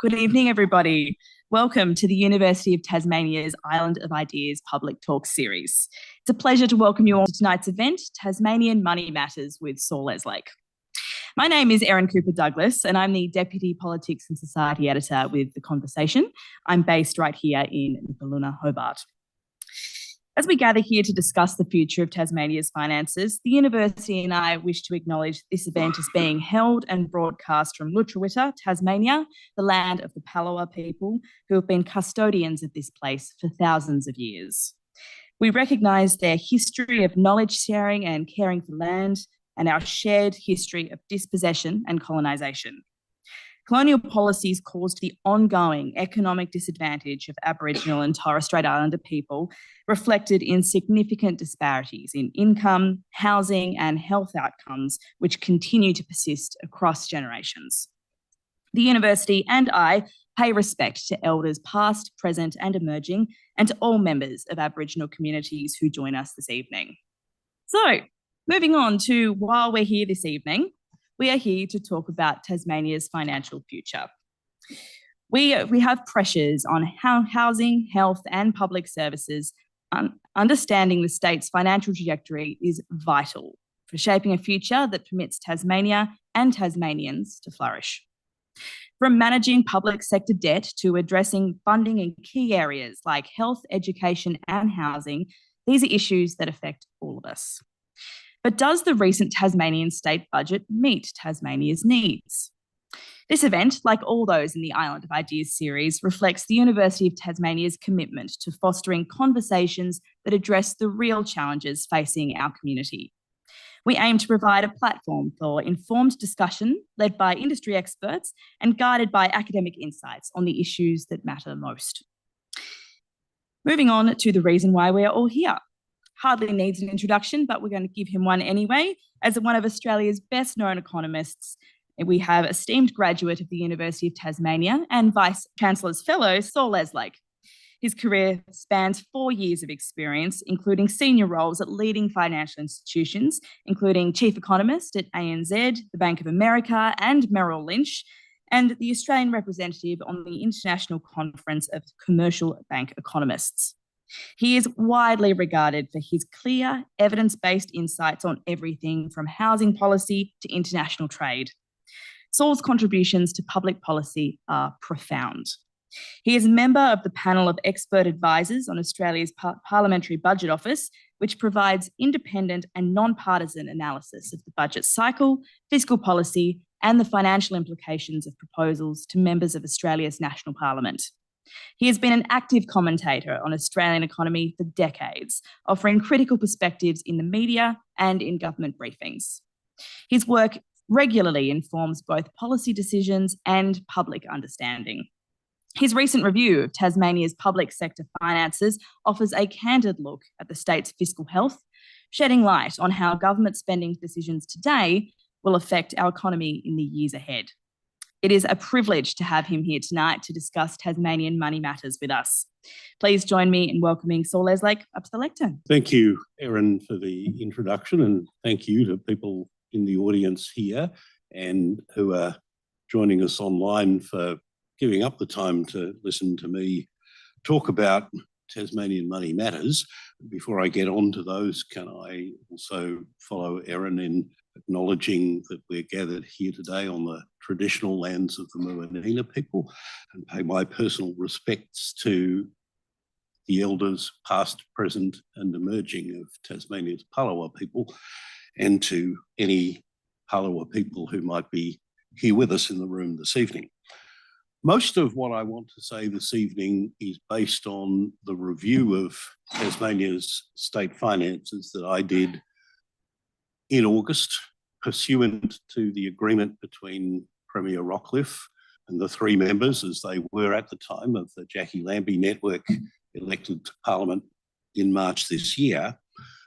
Good evening, everybody. Welcome to the University of Tasmania's Island of Ideas Public Talk series. It's a pleasure to welcome you all to tonight's event, Tasmanian Money Matters with Saul Eslake. My name is Erin Cooper-Douglas, and I'm the Deputy Politics and Society Editor with The Conversation. I'm based right here in Balluna, Hobart. As we gather here to discuss the future of Tasmania's finances, the University and I wish to acknowledge this event is being held and broadcast from Lutruwita, Tasmania, the land of the Palawa people who have been custodians of this place for thousands of years. We recognise their history of knowledge sharing and caring for land and our shared history of dispossession and colonisation. Colonial policies caused the ongoing economic disadvantage of Aboriginal and Torres Strait Islander people reflected in significant disparities in income, housing, and health outcomes, which continue to persist across generations. The University and I pay respect to elders past, present, and emerging, and to all members of Aboriginal communities who join us this evening. So, moving on to why we're here this evening. We are here to talk about Tasmania's financial future. We have pressures on housing, health, and public services. Understanding the state's financial trajectory is vital for shaping a future that permits Tasmania and Tasmanians to flourish. From managing public sector debt to addressing funding in key areas like health, education, and housing, these are issues that affect all of us. But does the recent Tasmanian state budget meet Tasmania's needs? This event, like all those in the Island of Ideas series, reflects the University of Tasmania's commitment to fostering conversations that address the real challenges facing our community. We aim to provide a platform for informed discussion led by industry experts and guided by academic insights on the issues that matter most. Moving on to the reason why we are all here. Hardly needs an introduction, but we're going to give him one anyway. As one of Australia's best-known economists, we have esteemed graduate of the University of Tasmania and Vice-Chancellor's Fellow, Saul Eslake. His career spans 4 years of experience, including senior roles at leading financial institutions, including Chief Economist at ANZ, the Bank of America, and Merrill Lynch, and the Australian representative on the International Conference of Commercial Bank Economists. He is widely regarded for his clear, evidence-based insights on everything from housing policy to international trade. Saul's contributions to public policy are profound. He is a member of the panel of expert advisors on Australia's Parliamentary Budget Office, which provides independent and non-partisan analysis of the budget cycle, fiscal policy, and the financial implications of proposals to members of Australia's National Parliament. He has been an active commentator on Australian economy for decades, offering critical perspectives in the media and in government briefings. His work regularly informs both policy decisions and public understanding. His recent review of Tasmania's public sector finances offers a candid look at the state's fiscal health, shedding light on how government spending decisions today will affect our economy in the years ahead. It is a privilege to have him here tonight to discuss Tasmanian money matters with us. Please join me in welcoming Saul Eslake up to the lectern. Thank you, Erin, for the introduction, and thank you to people in the audience here and who are joining us online for giving up the time to listen to me talk about Tasmanian money matters. Before I get on to those, can I also follow Erin in acknowledging that we're gathered here today on the traditional lands of the Muwinina people and pay my personal respects to the elders past, present and emerging of Tasmania's Palawa people and to any Palawa people who might be here with us in the room this evening. Most of what I want to say this evening is based on the review of Tasmania's state finances that I did in August, pursuant to the agreement between Premier Rockliff and the 3 members, as they were at the time, of the Jackie Lambie network elected to Parliament in March this year.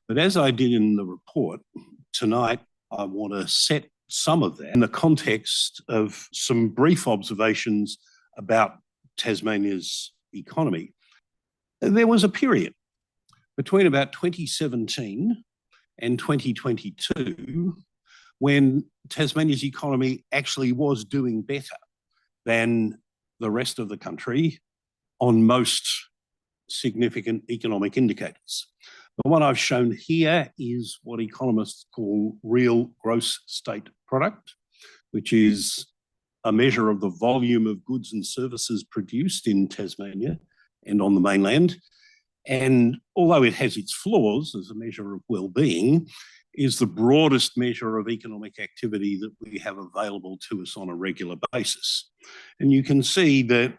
But as I did in the report, tonight I want to set some of that in the context of some brief observations about Tasmania's economy. There was a period between about 2017 and 2022 when Tasmania's economy actually was doing better than the rest of the country on most significant economic indicators. The one I've shown here is what economists call real gross state product, which is a measure of the volume of goods and services produced in Tasmania and on the mainland. And although it has its flaws as a measure of well-being, is the broadest measure of economic activity that we have available to us on a regular basis. And you can see that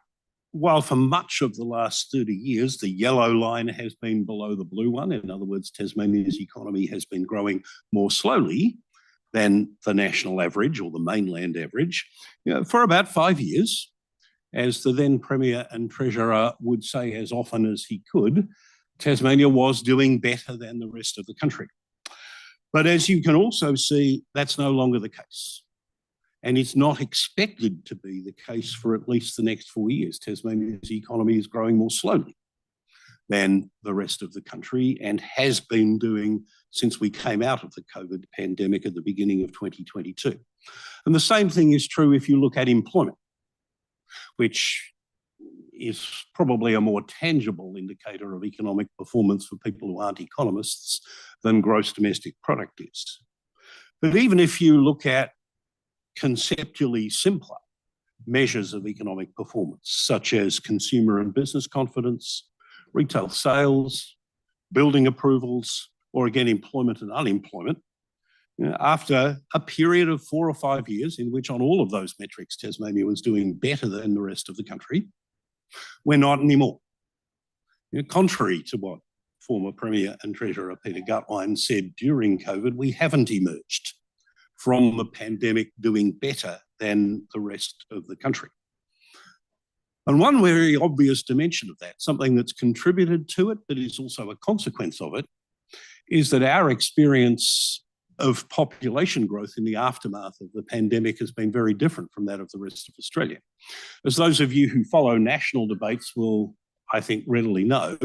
while for much of the last 30 years, the yellow line has been below the blue one, in other words, Tasmania's economy has been growing more slowly than the national average or the mainland average, for about 5 years, as the then Premier and Treasurer would say as often as he could, Tasmania was doing better than the rest of the country. But as you can also see, that's no longer the case. And it's not expected to be the case for at least the next 4 years. Tasmania's economy is growing more slowly than the rest of the country and has been doing since we came out of the COVID pandemic at the beginning of 2022. And the same thing is true if you look at employment, which is probably a more tangible indicator of economic performance for people who aren't economists than gross domestic product is. But even if you look at conceptually simpler measures of economic performance, such as consumer and business confidence, retail sales, building approvals, or again, employment and unemployment, after a period of 4 or 5 years in which on all of those metrics, Tasmania was doing better than the rest of the country, we're not anymore. Contrary to what former Premier and Treasurer Peter Gutwein said during COVID, we haven't emerged from the pandemic doing better than the rest of the country. And one very obvious dimension of that, something that's contributed to it, but is also a consequence of it, is that our experience of population growth in the aftermath of the pandemic has been very different from that of the rest of Australia. As those of you who follow national debates will, I think, readily know,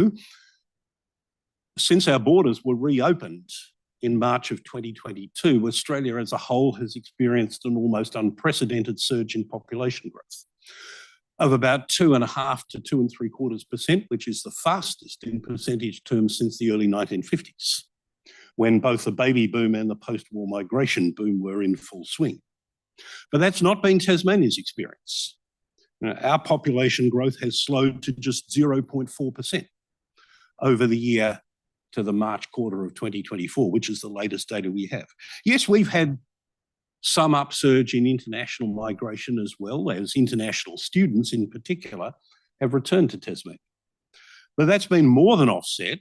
since our borders were reopened in March of 2022, Australia as a whole has experienced an almost unprecedented surge in population growth of about 2.5 to 2.75%, which is the fastest in percentage terms since the early 1950s, when both the baby boom and the post-war migration boom were in full swing. But that's not been Tasmania's experience. Our population growth has slowed to just 0.4% over the year to the March quarter of 2024, which is the latest data we have. Yes, we've had some upsurge in international migration as well, as international students in particular have returned to Tasmania. But that's been more than offset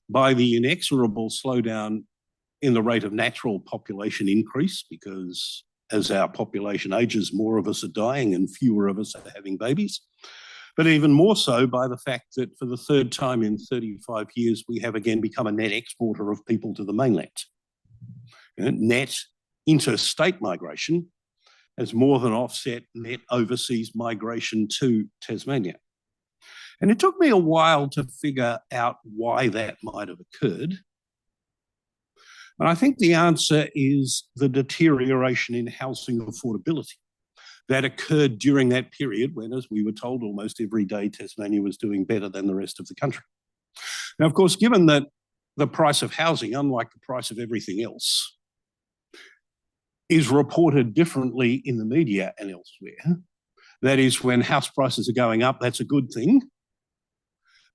by the inexorable slowdown in the rate of natural population increase, because as our population ages, more of us are dying and fewer of us are having babies. But even more so by the fact that for the third time in 35 years, we have again become a net exporter of people to the mainland. Net interstate migration has more than offset net overseas migration to Tasmania. And it took me a while to figure out why that might have occurred. And I think the answer is the deterioration in housing affordability that occurred during that period when, as we were told almost every day, Tasmania was doing better than the rest of the country. Now, of course, given that the price of housing, unlike the price of everything else, is reported differently in the media and elsewhere, that is, when house prices are going up, that's a good thing.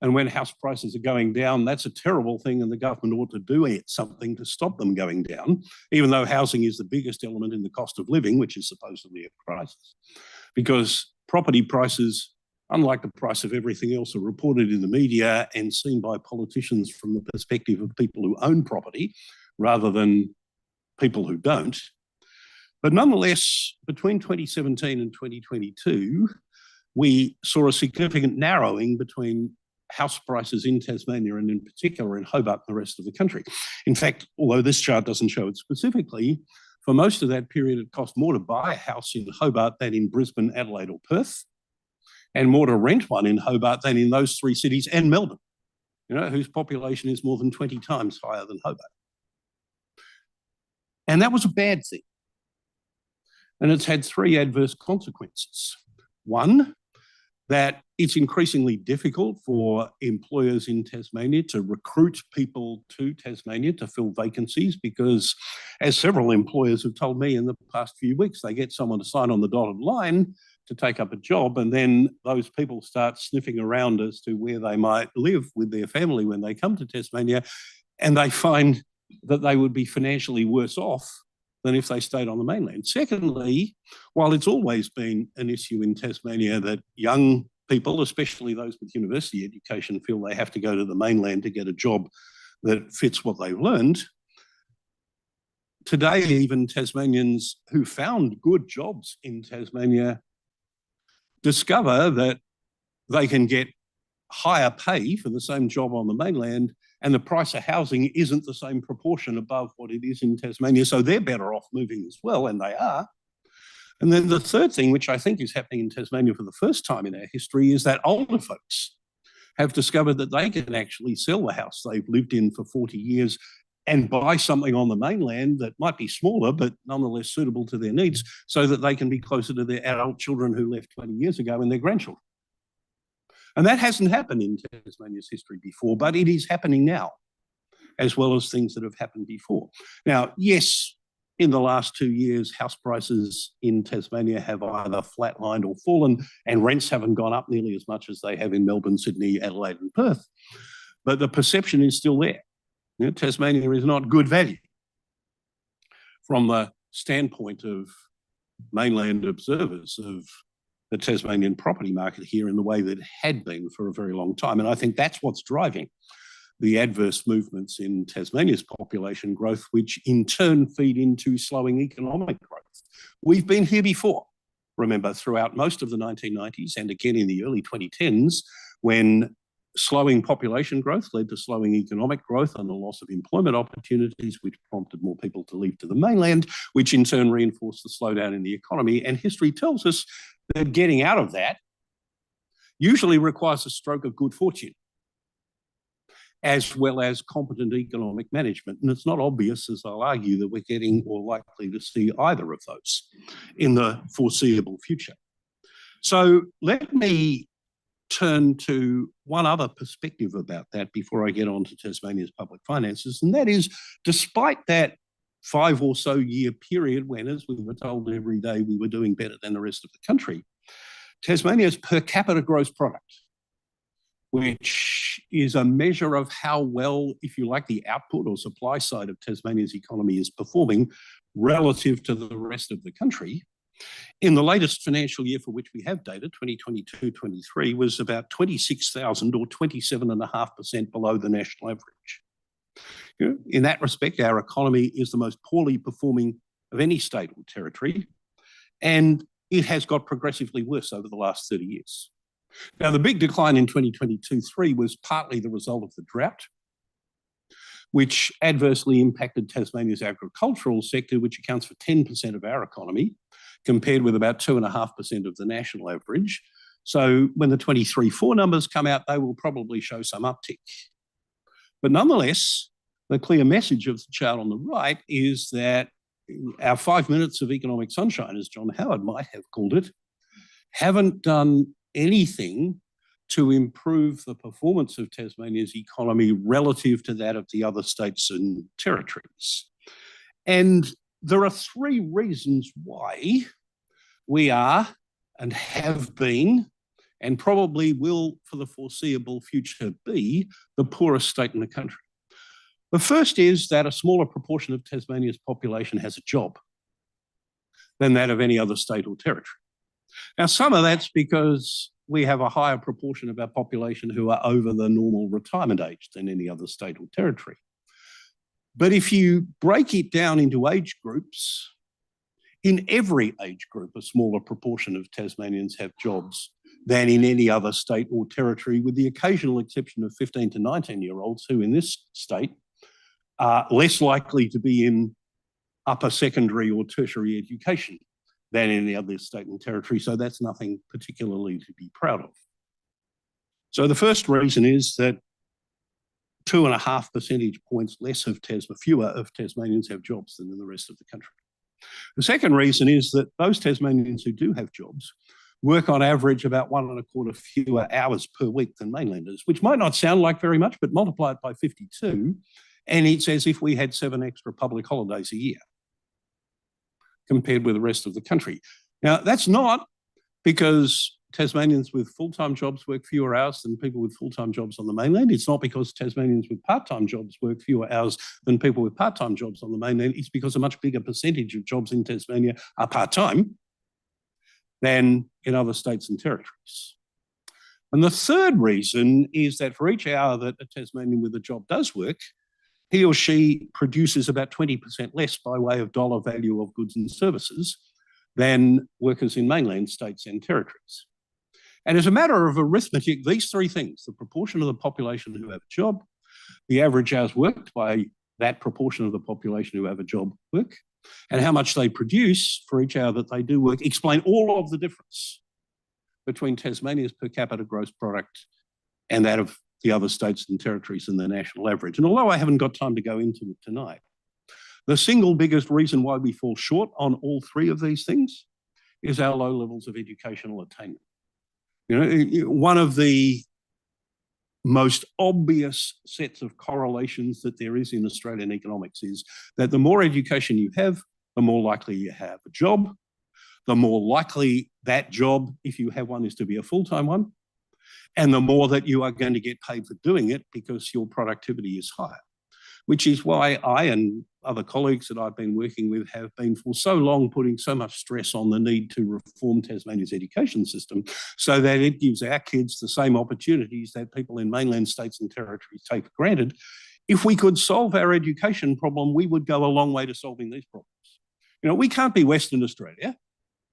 And when house prices are going down, that's a terrible thing, and the government ought to do something to stop them going down, even though housing is the biggest element in the cost of living, which is supposedly a crisis. Because property prices, unlike the price of everything else, are reported in the media and seen by politicians from the perspective of people who own property rather than people who don't. But nonetheless, between 2017 and 2022, we saw a significant narrowing between house prices in Tasmania and in particular in Hobart and the rest of the country. In fact, although this chart doesn't show it specifically, for most of that period, it cost more to buy a house in Hobart than in Brisbane, Adelaide or Perth, and more to rent one in Hobart than in those three cities and Melbourne, whose population is more than 20 times higher than Hobart. And that was a bad thing. And it's had three adverse consequences. One, that it's increasingly difficult for employers in Tasmania to recruit people to Tasmania to fill vacancies because, as several employers have told me in the past few weeks, they get someone to sign on the dotted line to take up a job, and then those people start sniffing around as to where they might live with their family when they come to Tasmania, and they find that they would be financially worse off than if they stayed on the mainland. Secondly, while it's always been an issue in Tasmania that young people, especially those with university education, feel they have to go to the mainland to get a job that fits what they've learned, today even Tasmanians who found good jobs in Tasmania discover that they can get higher pay for the same job on the mainland, and the price of housing isn't the same proportion above what it is in Tasmania. So they're better off moving as well, and they are. And then the third thing, which I think is happening in Tasmania for the first time in our history, is that older folks have discovered that they can actually sell the house they've lived in for 40 years and buy something on the mainland that might be smaller, but nonetheless suitable to their needs, so that they can be closer to their adult children who left 20 years ago and their grandchildren. And that hasn't happened in Tasmania's history before, but it is happening now, as well as things that have happened before. Now, yes, in the last 2 years, house prices in Tasmania have either flatlined or fallen, and rents haven't gone up nearly as much as they have in Melbourne, Sydney, Adelaide, and Perth. But the perception is still there. You know, Tasmania is not good value from the standpoint of mainland observers of the Tasmanian property market here in the way that it had been for a very long time. And I think that's what's driving the adverse movements in Tasmania's population growth, which in turn feed into slowing economic growth. We've been here before, remember, throughout most of the 1990s and again in the early 2010s, when slowing population growth led to slowing economic growth and the loss of employment opportunities, which prompted more people to leave to the mainland, which in turn reinforced the slowdown in the economy. And history tells us that getting out of that usually requires a stroke of good fortune, as well as competent economic management. And it's not obvious, as I'll argue, that we're getting or likely to see either of those in the foreseeable future. So let me turn to one other perspective about that before I get on to Tasmania's public finances, and that is, despite that 5 or so year period when, as we were told every day, we were doing better than the rest of the country, Tasmania's per capita gross product, which is a measure of how well, if you like, the output or supply side of Tasmania's economy is performing relative to the rest of the country, in the latest financial year for which we have data, 2022-23, was about 26,000 or 27.5% below the national average. You know, in that respect, our economy is the most poorly performing of any state or territory, and it has got progressively worse over the last 30 years. Now, the big decline in 2022-23 was partly the result of the drought, which adversely impacted Tasmania's agricultural sector, which accounts for 10% of our economy, compared with about 2.5% of the national average. So when the 23-4 numbers come out, they will probably show some uptick. But nonetheless, the clear message of the chart on the right is that our 5 minutes of economic sunshine, as John Howard might have called it, haven't done anything to improve the performance of Tasmania's economy relative to that of the other states and territories. And there are 3 reasons why we are and have been and probably will for the foreseeable future be the poorest state in the country. The first is that a smaller proportion of Tasmania's population has a job than that of any other state or territory. Now, some of that's because we have a higher proportion of our population who are over the normal retirement age than any other state or territory. But if you break it down into age groups, in every age group, a smaller proportion of Tasmanians have jobs than in any other state or territory, with the occasional exception of 15 to 19-year-olds who in this state are less likely to be in upper secondary or tertiary education than in any other state and territory. So that's nothing particularly to be proud of. So the first reason is that 2.5 percentage points fewer of Tasmanians have jobs than in the rest of the country. The second reason is that those Tasmanians who do have jobs work on average about 1.25 fewer hours per week than mainlanders, which might not sound like very much, but multiply it by 52, and it's as if we had 7 extra public holidays a year compared with the rest of the country. Now, that's not because Tasmanians with full-time jobs work fewer hours than people with full-time jobs on the mainland. It's not because Tasmanians with part-time jobs work fewer hours than people with part-time jobs on the mainland. It's because a much bigger percentage of jobs in Tasmania are part-time than in other states and territories. And the third reason is that for each hour that a Tasmanian with a job does work, he or she produces about 20% less by way of dollar value of goods and services than workers in mainland states and territories. And as a matter of arithmetic, these three things, the proportion of the population who have a job, the average hours worked by that proportion of the population who have a job work, and how much they produce for each hour that they do work, explain all of the difference between Tasmania's per capita gross product and that of the other states and territories and the national average. And although I haven't got time to go into it tonight, the single biggest reason why we fall short on all three of these things is our low levels of educational attainment. You know, one of the most obvious sets of correlations that there is in Australian economics is that the more education you have, the more likely you have a job, the more likely that job, if you have one, is to be a full-time one, and the more that you are going to get paid for doing it because your productivity is higher, which is why I and other colleagues that I've been working with have been for so long putting so much stress on the need to reform Tasmania's education system so that it gives our kids the same opportunities that people in mainland states and territories take for granted. If we could solve our education problem, we would go a long way to solving these problems. You know, we can't be Western Australia,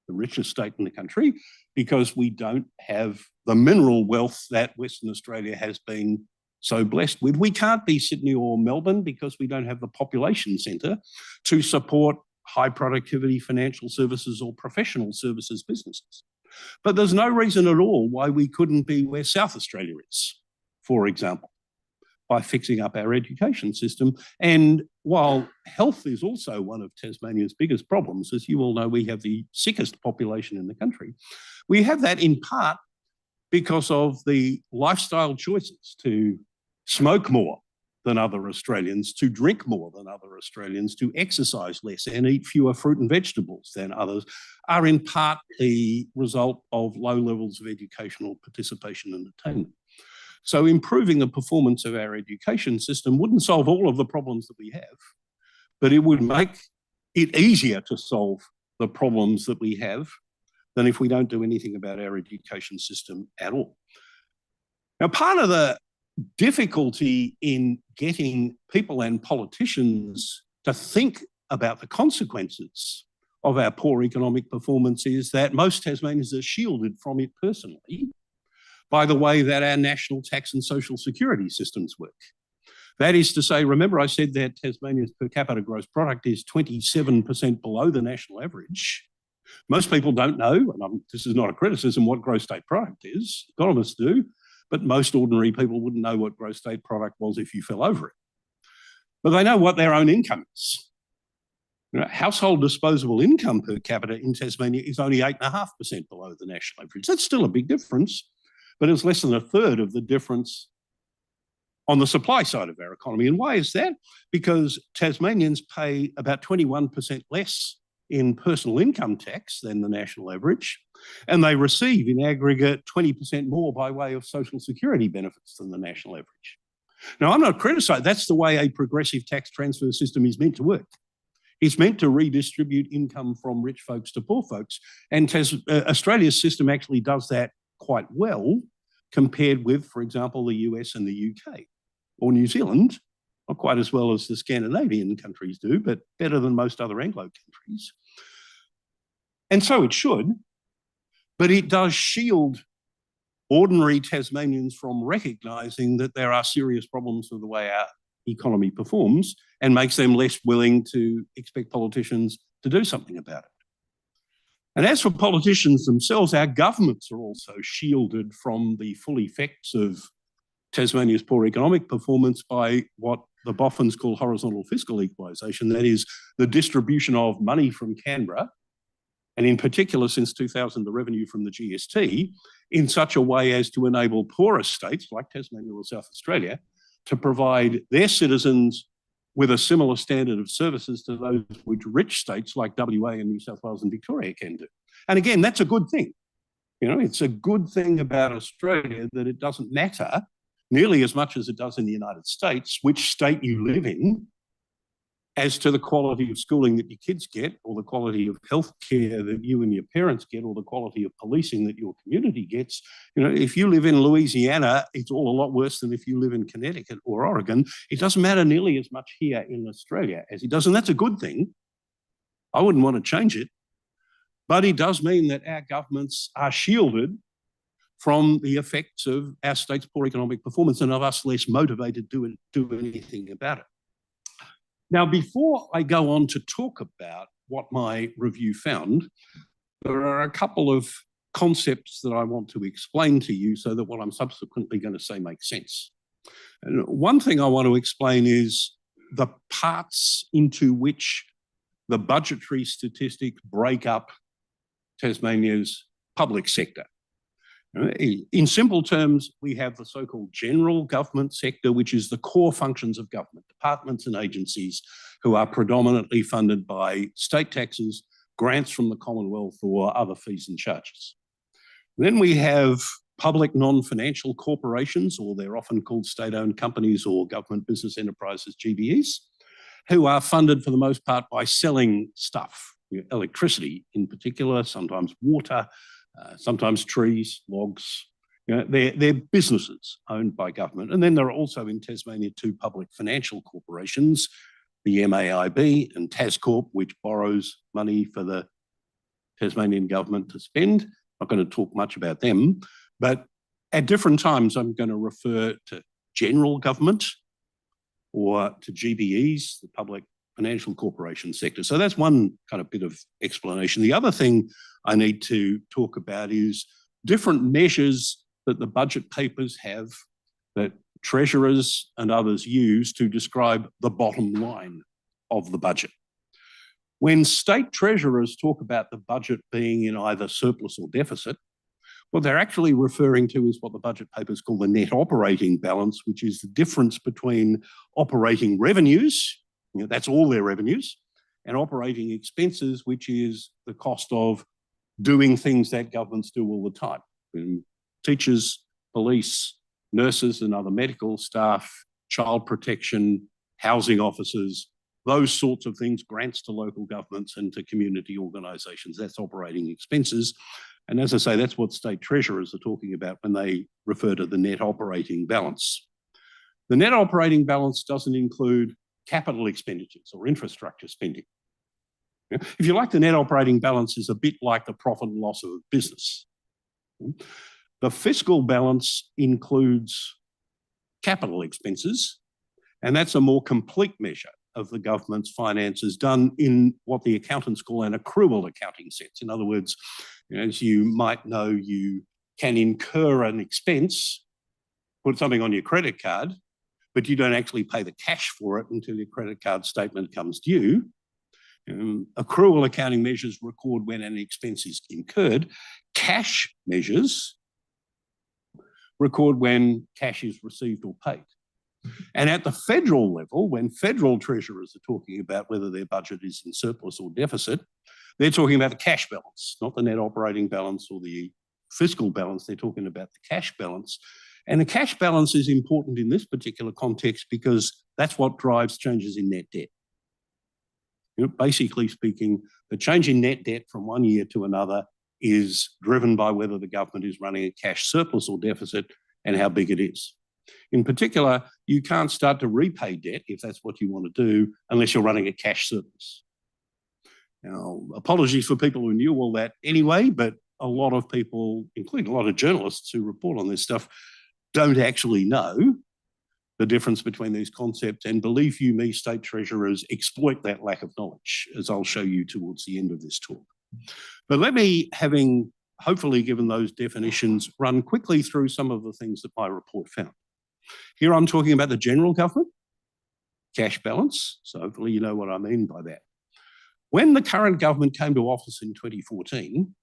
the richest state in the country, because we don't have the mineral wealth that Western Australia has been so blessed with. We can't be Sydney or Melbourne because we don't have the population centre to support high productivity financial services or professional services businesses. But there's no reason at all why we couldn't be where South Australia is, for example, by fixing up our education system. And while health is also one of Tasmania's biggest problems, as you all know, we have the sickest population in the country. We have that in part because of the lifestyle choices to smoke more than other Australians, to drink more than other Australians, to exercise less and eat fewer fruit and vegetables than others, are in part the result of low levels of educational participation and attainment. So improving the performance of our education system wouldn't solve all of the problems that we have, but it would make it easier to solve the problems that we have than if we don't do anything about our education system at all. Now, part of the difficulty in getting people and politicians to think about the consequences of our poor economic performance is that most Tasmanians are shielded from it personally by the way that our national tax and social security systems work. That is to say, remember I said that Tasmania's per capita gross product is 27% below the national average. Most people don't know, and this is not a criticism, what gross state product is. Economists do, but most ordinary people wouldn't know what gross state product was if you fell over it. But they know what their own income is. You know, household disposable income per capita in Tasmania is only 8.5% below the national average. That's still a big difference, but it's less than a third of the difference on the supply side of our economy. And why is that? Because Tasmanians pay about 21% less in personal income tax than the national average, and they receive in aggregate 20% more by way of social security benefits than the national average. Now, I'm not criticising, that's the way a progressive tax transfer system is meant to work. It's meant to redistribute income from rich folks to poor folks, and Australia's system actually does that quite well compared with, for example, the US and the UK, or New Zealand, not quite as well as the Scandinavian countries do, but better than most other Anglo countries. And so it should, but it does shield ordinary Tasmanians from recognising that there are serious problems with the way our economy performs and makes them less willing to expect politicians to do something about it. And as for politicians themselves, our governments are also shielded from the full effects of Tasmania's poor economic performance by what the boffins call horizontal fiscal equalisation, that is, the distribution of money from Canberra and in particular since 2000, the revenue from the GST, in such a way as to enable poorer states like Tasmania or South Australia to provide their citizens with a similar standard of services to those which rich states like WA and New South Wales and Victoria can do. And again, that's a good thing. You know, it's a good thing about Australia that it doesn't matter nearly as much as it does in the United States which state you live in as to the quality of schooling that your kids get, or the quality of healthcare that you and your parents get, or the quality of policing that your community gets. You know, if you live in Louisiana, it's all a lot worse than if you live in Connecticut or Oregon. It doesn't matter nearly as much here in Australia as it does, and that's a good thing. I wouldn't want to change it, but it does mean that our governments are shielded from the effects of our state's poor economic performance and of us less motivated to do anything about it. Now, before I go on to talk about what my review found, there are a couple of concepts that I want to explain to you so that what I'm subsequently going to say makes sense. And one thing I want to explain is the parts into which the budgetary statistics break up Tasmania's public sector. In simple terms, we have the so-called general government sector, which is the core functions of government, departments and agencies who are predominantly funded by state taxes, grants from the Commonwealth, or other fees and charges. Then we have public non-financial corporations, or they're often called state-owned companies or government business enterprises, GBEs, who are funded for the most part by selling stuff, electricity in particular, sometimes water, sometimes trees, logs. You know, they're businesses owned by government. And then there are also in Tasmania two public financial corporations, the MAIB and Tascorp, which borrows money for the Tasmanian government to spend. I'm not going to talk much about them, but at different times I'm going to refer to general government or to GBEs, the public financial corporation sector. So that's one kind of bit of explanation. The other thing I need to talk about is different measures that the budget papers have that treasurers and others use to describe the bottom line of the budget. When state treasurers talk about the budget being in either surplus or deficit, what they're actually referring to is what the budget papers call the net operating balance, which is the difference between operating revenues, you know, that's all their revenues, and operating expenses, which is the cost of doing things that governments do all the time. And teachers, police, nurses and other medical staff, child protection, housing officers, those sorts of things, grants to local governments and to community organisations, that's operating expenses. And as I say, that's what state treasurers are talking about when they refer to the net operating balance. The net operating balance doesn't include capital expenditures or infrastructure spending. If you like, the net operating balance is a bit like the profit and loss of a business. The fiscal balance includes capital expenses, and that's a more complete measure of the government's finances done in what the accountants call an accrual accounting sense. In other words, as you might know, you can incur an expense, put something on your credit card, but you don't actually pay the cash for it until your credit card statement comes due. Accrual accounting measures record when an expense is incurred. Cash measures record when cash is received or paid. And at the federal level, when federal treasurers are talking about whether their budget is in surplus or deficit, they're talking about the cash balance, not the net operating balance or the fiscal balance. They're talking about the cash balance. And the cash balance is important in this particular context because that's what drives changes in net debt. You know, basically speaking, the change in net debt from one year to another is driven by whether the government is running a cash surplus or deficit and how big it is. In particular, you can't start to repay debt if that's what you want to do unless you're running a cash surplus. Now, apologies for people who knew all that anyway, but a lot of people, including a lot of journalists who report on this stuff, don't actually know the difference between these concepts, and believe you me, state treasurers exploit that lack of knowledge, as I'll show you towards the end of this talk. But let me, having hopefully given those definitions, run quickly through some of the things that my report found. Here I'm talking about the general government, cash balance, so hopefully you know what I mean by that. When the current government came to office in 2014,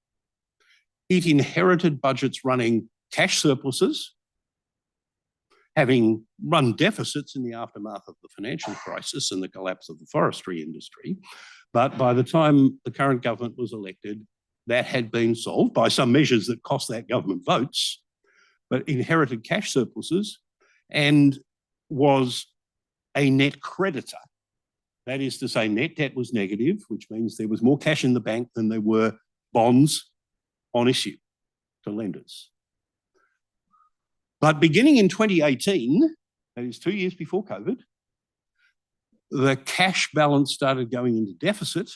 it inherited budgets running cash surpluses, having run deficits in the aftermath of the financial crisis and the collapse of the forestry industry. But by the time the current government was elected, that had been solved by some measures that cost that government votes, but inherited cash surpluses and was a net creditor. That is to say, net debt was negative, which means there was more cash in the bank than there were bonds on issue to lenders. But beginning in 2018, that is 2 years before COVID, the cash balance started going into deficit.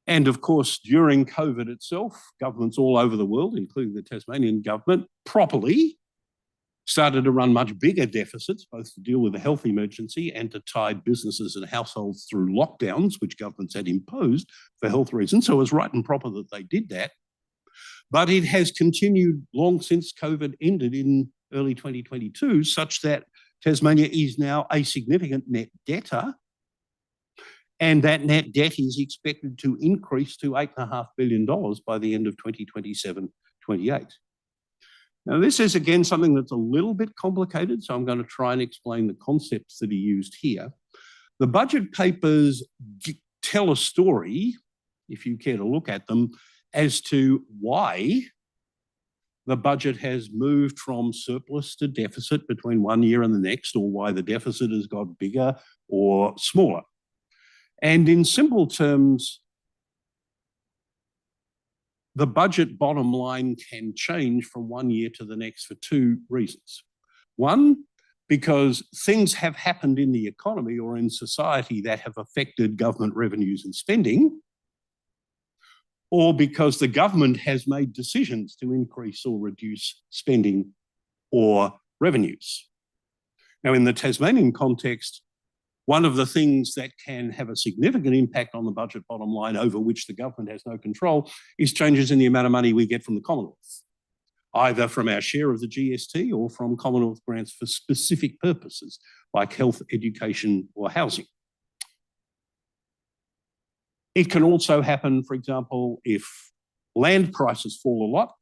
And of course, during COVID itself, governments all over the world, including the Tasmanian government, properly started to run much bigger deficits, both to deal with the health emergency and to tide businesses and households through lockdowns, which governments had imposed for health reasons. So it was right and proper that they did that. But it has continued long since COVID ended in early 2022, such that Tasmania is now a significant net debtor, and that net debt is expected to increase to $8.5 billion by the end of 2027-28. Now, this is, again, something that's a little bit complicated, so I'm going to try and explain the concepts that are used here. The budget papers tell a story, if you care to look at them, as to why the budget has moved from surplus to deficit between one year and the next, or why the deficit has got bigger or smaller. And in simple terms, the budget bottom line can change from one year to the next for two reasons. One, because things have happened in the economy or in society that have affected government revenues and spending, or because the government has made decisions to increase or reduce spending or revenues. Now, in the Tasmanian context, one of the things that can have a significant impact on the budget bottom line over which the government has no control is changes in the amount of money we get from the Commonwealth, either from our share of the GST or from Commonwealth grants for specific purposes like health, education, or housing. It can also happen, for example, if land prices fall a lot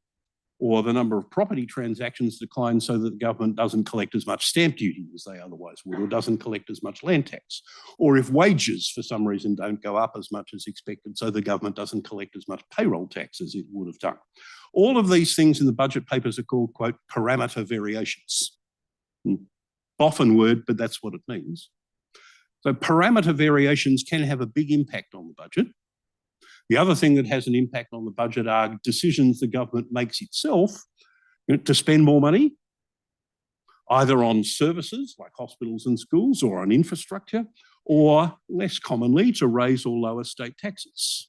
or the number of property transactions decline so that the government doesn't collect as much stamp duty as they otherwise would, or doesn't collect as much land tax, or if wages for some reason don't go up as much as expected so the government doesn't collect as much payroll tax as it would have done. All of these things in the budget papers are called, quote, parameter variations. Often word, but that's what it means. So parameter variations can have a big impact on the budget. The other thing that has an impact on the budget are decisions the government makes itself to spend more money, either on services like hospitals and schools or on infrastructure, or less commonly to raise or lower state taxes.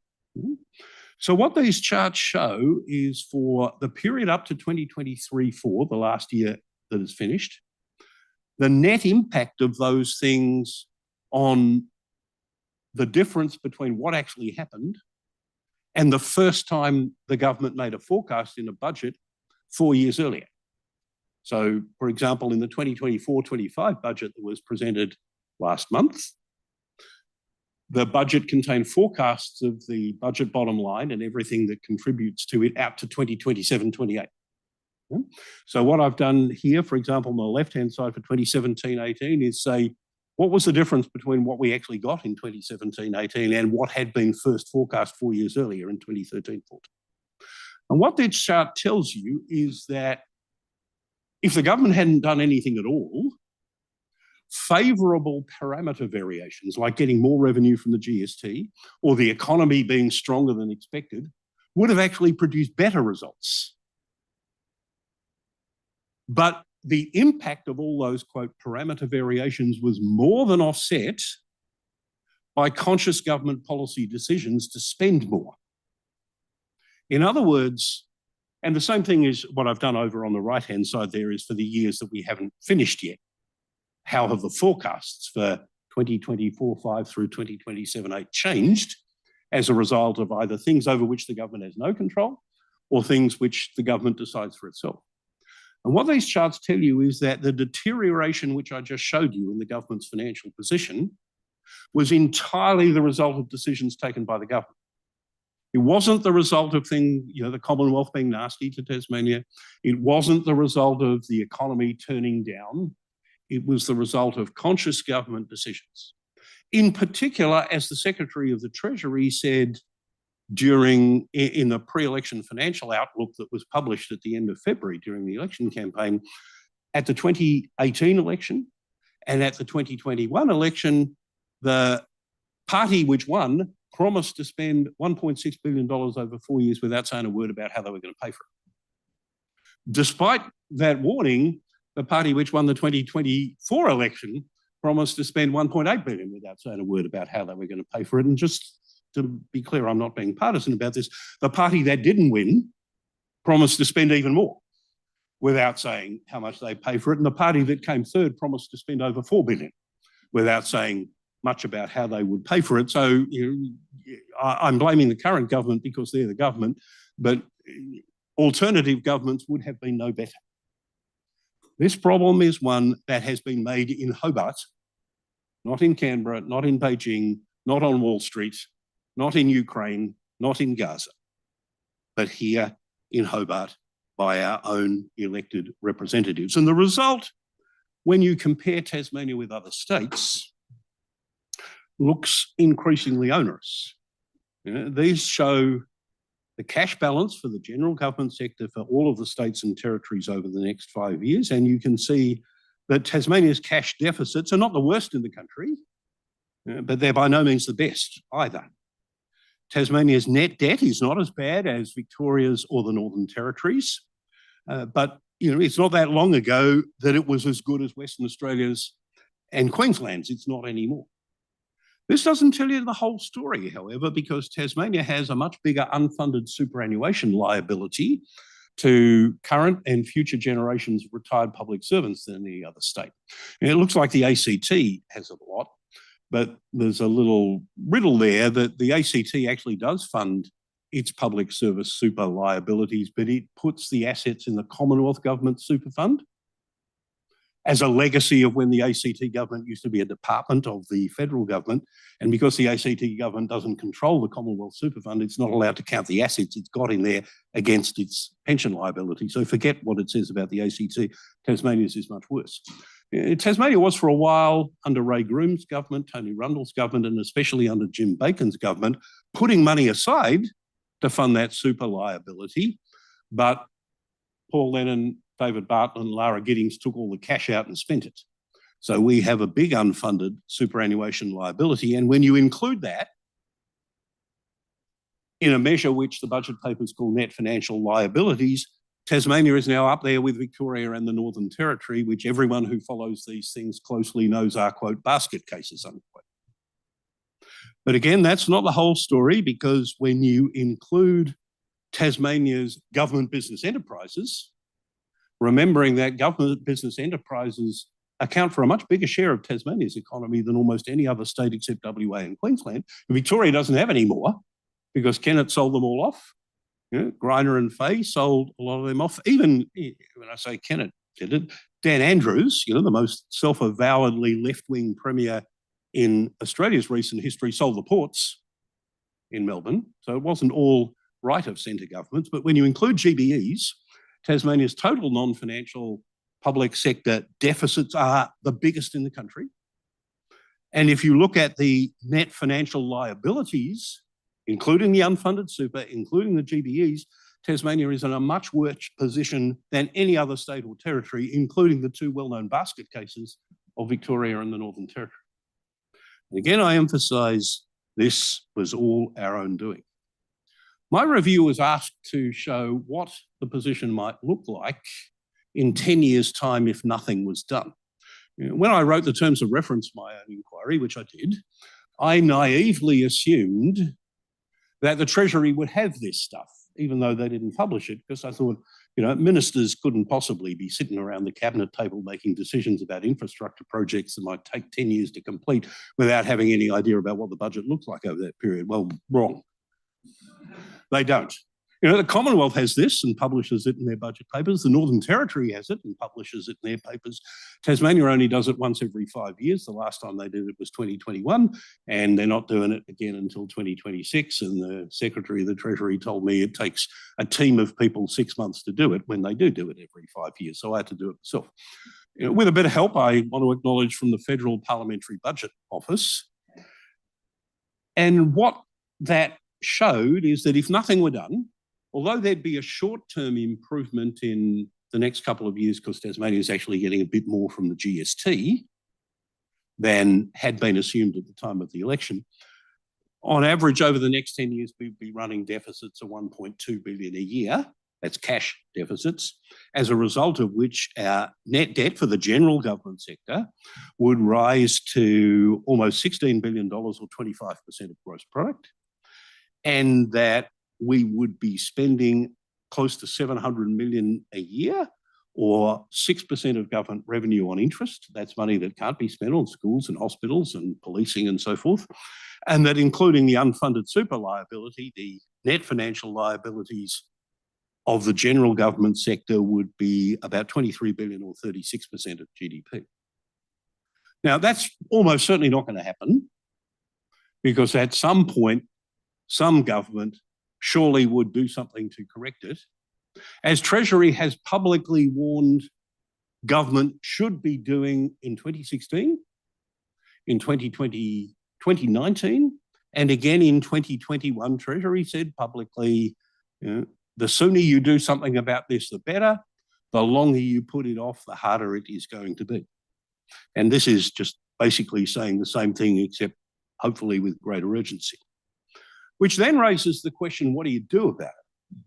So what these charts show is for the period up to 2023-4, the last year that is finished, the net impact of those things on the difference between what actually happened and the first time the government made a forecast in a budget 4 years earlier. So, for example, in the 2024-25 budget that was presented last month, the budget contained forecasts of the budget bottom line and everything that contributes to it out to 2027-28. So what I've done here, for example, on the left-hand side for 2017-18 is say, what was the difference between what we actually got in 2017-18 and what had been first forecast 4 years earlier in 2013-14? And what this chart tells you is that if the government hadn't done anything at all, favourable parameter variations, like getting more revenue from the GST or the economy being stronger than expected, would have actually produced better results. But the impact of all those, quote, parameter variations was more than offset by conscious government policy decisions to spend more. In other words, and the same thing is what I've done over on the right-hand side there is for the years that we haven't finished yet. How have the forecasts for 2024-5 through 2027-8 changed as a result of either things over which the government has no control or things which the government decides for itself? And what these charts tell you is that the deterioration which I just showed you in the government's financial position was entirely the result of decisions taken by the government. It wasn't the result of the Commonwealth being nasty to Tasmania. It wasn't the result of the economy turning down. It was the result of conscious government decisions. In particular, as the Secretary of the Treasury said in the pre-election financial outlook that was published at the end of February during the election campaign, at the 2018 election and at the 2021 election, the party which won promised to spend $1.6 billion over 4 years without saying a word about how they were going to pay for it. Despite that warning, the party which won the 2024 election promised to spend $1.8 billion without saying a word about how they were going to pay for it. And just to be clear, I'm not being partisan about this, the party that didn't win promised to spend even more without saying how much they pay for it. And the party that came third promised to spend over $4 billion without saying much about how they would pay for it. So I'm blaming the current government because they're the government, but alternative governments would have been no better. This problem is one that has been made in Hobart, not in Canberra, not in Beijing, not on Wall Street, not in Ukraine, not in Gaza, but here in Hobart by our own elected representatives. And the result, when you compare Tasmania with other states, looks increasingly onerous. These show the cash balance for the general government sector for all of the states and territories over the next 5 years. And you can see that Tasmania's cash deficits are not the worst in the country, but they're by no means the best either. Tasmania's net debt is not as bad as Victoria's or the Northern Territories, but it's not that long ago that it was as good as Western Australia's and Queensland's. It's not anymore. This doesn't tell you the whole story, however, because Tasmania has a much bigger unfunded superannuation liability to current and future generations of retired public servants than any other state. And it looks like the ACT has a lot, but there's a little riddle there that the ACT actually does fund its public service super liabilities, but it puts the assets in the Commonwealth Government Super Fund as a legacy of when the ACT government used to be a department of the federal government. And because the ACT government doesn't control the Commonwealth Super Fund, it's not allowed to count the assets it's got in there against its pension liability. So forget what it says about the ACT. Tasmania's is much worse. Tasmania was for a while under Ray Groom's government, Tony Rundle's government, and especially under Jim Bacon's government, putting money aside to fund that super liability. But Paul Lennon, David Bartlett and Lara Giddings took all the cash out and spent it. So we have a big unfunded superannuation liability. And when you include that in a measure which the budget papers call net financial liabilities, Tasmania is now up there with Victoria and the Northern Territory, which everyone who follows these things closely knows are, quote, basket cases, unquote. But again, that's not the whole story, because when you include Tasmania's government business enterprises, remembering that government business enterprises account for a much bigger share of Tasmania's economy than almost any other state except WA and Queensland. Victoria doesn't have any more because Kennett sold them all off. Greiner and Fay sold a lot of them off. Even when I say Kennett did it, Dan Andrews, the most self-avowedly left-wing premier in Australia's recent history, sold the ports in Melbourne. So it wasn't all right of centre governments. But when you include GBEs, Tasmania's total non-financial public sector deficits are the biggest in the country. And if you look at the net financial liabilities, including the unfunded super, including the GBEs, Tasmania is in a much worse position than any other state or territory, including the two well-known basket cases of Victoria and the Northern Territory. And again, I emphasise this was all our own doing. My review was asked to show what the position might look like in 10 years' time if nothing was done. When I wrote the terms of reference for my own inquiry, which I did, I naively assumed that the Treasury would have this stuff, even though they didn't publish it, because I thought, ministers couldn't possibly be sitting around the cabinet table making decisions about infrastructure projects that might take 10 years to complete without having any idea about what the budget looks like over that period. Well, wrong. They don't. The Commonwealth has this and publishes it in their budget papers. The Northern Territory has it and publishes it in their papers. Tasmania only does it once every 5 years. The last time they did it was 2021, and they're not doing it again until 2026. And the Secretary of the Treasury told me it takes a team of people 6 months to do it when they do it every 5 years. So I had to do it myself. With a bit of help, I want to acknowledge from the Federal Parliamentary Budget Office. And what that showed is that if nothing were done, although there'd be a short-term improvement in the next couple of years because Tasmania is actually getting a bit more from the GST than had been assumed at the time of the election, on average over the next 10 years, we'd be running deficits of 1.2 billion a year. That's cash deficits, as a result of which our net debt for the general government sector would rise to almost $16 billion or 25% of gross product, and that we would be spending close to 700 million a year or 6% of government revenue on interest. That's money that can't be spent on schools and hospitals and policing and so forth. And that including the unfunded super liability, the net financial liabilities of the general government sector would be about 23 billion or 36% of GDP. Now, that's almost certainly not going to happen because at some point, some government surely would do something to correct it. As Treasury has publicly warned government should be doing in 2016, in 2020, 2019, and again in 2021, Treasury said publicly, the sooner you do something about this, the better. The longer you put it off, the harder it is going to be. And this is just basically saying the same thing, except hopefully with greater urgency. Which then raises the question, what do you do about it?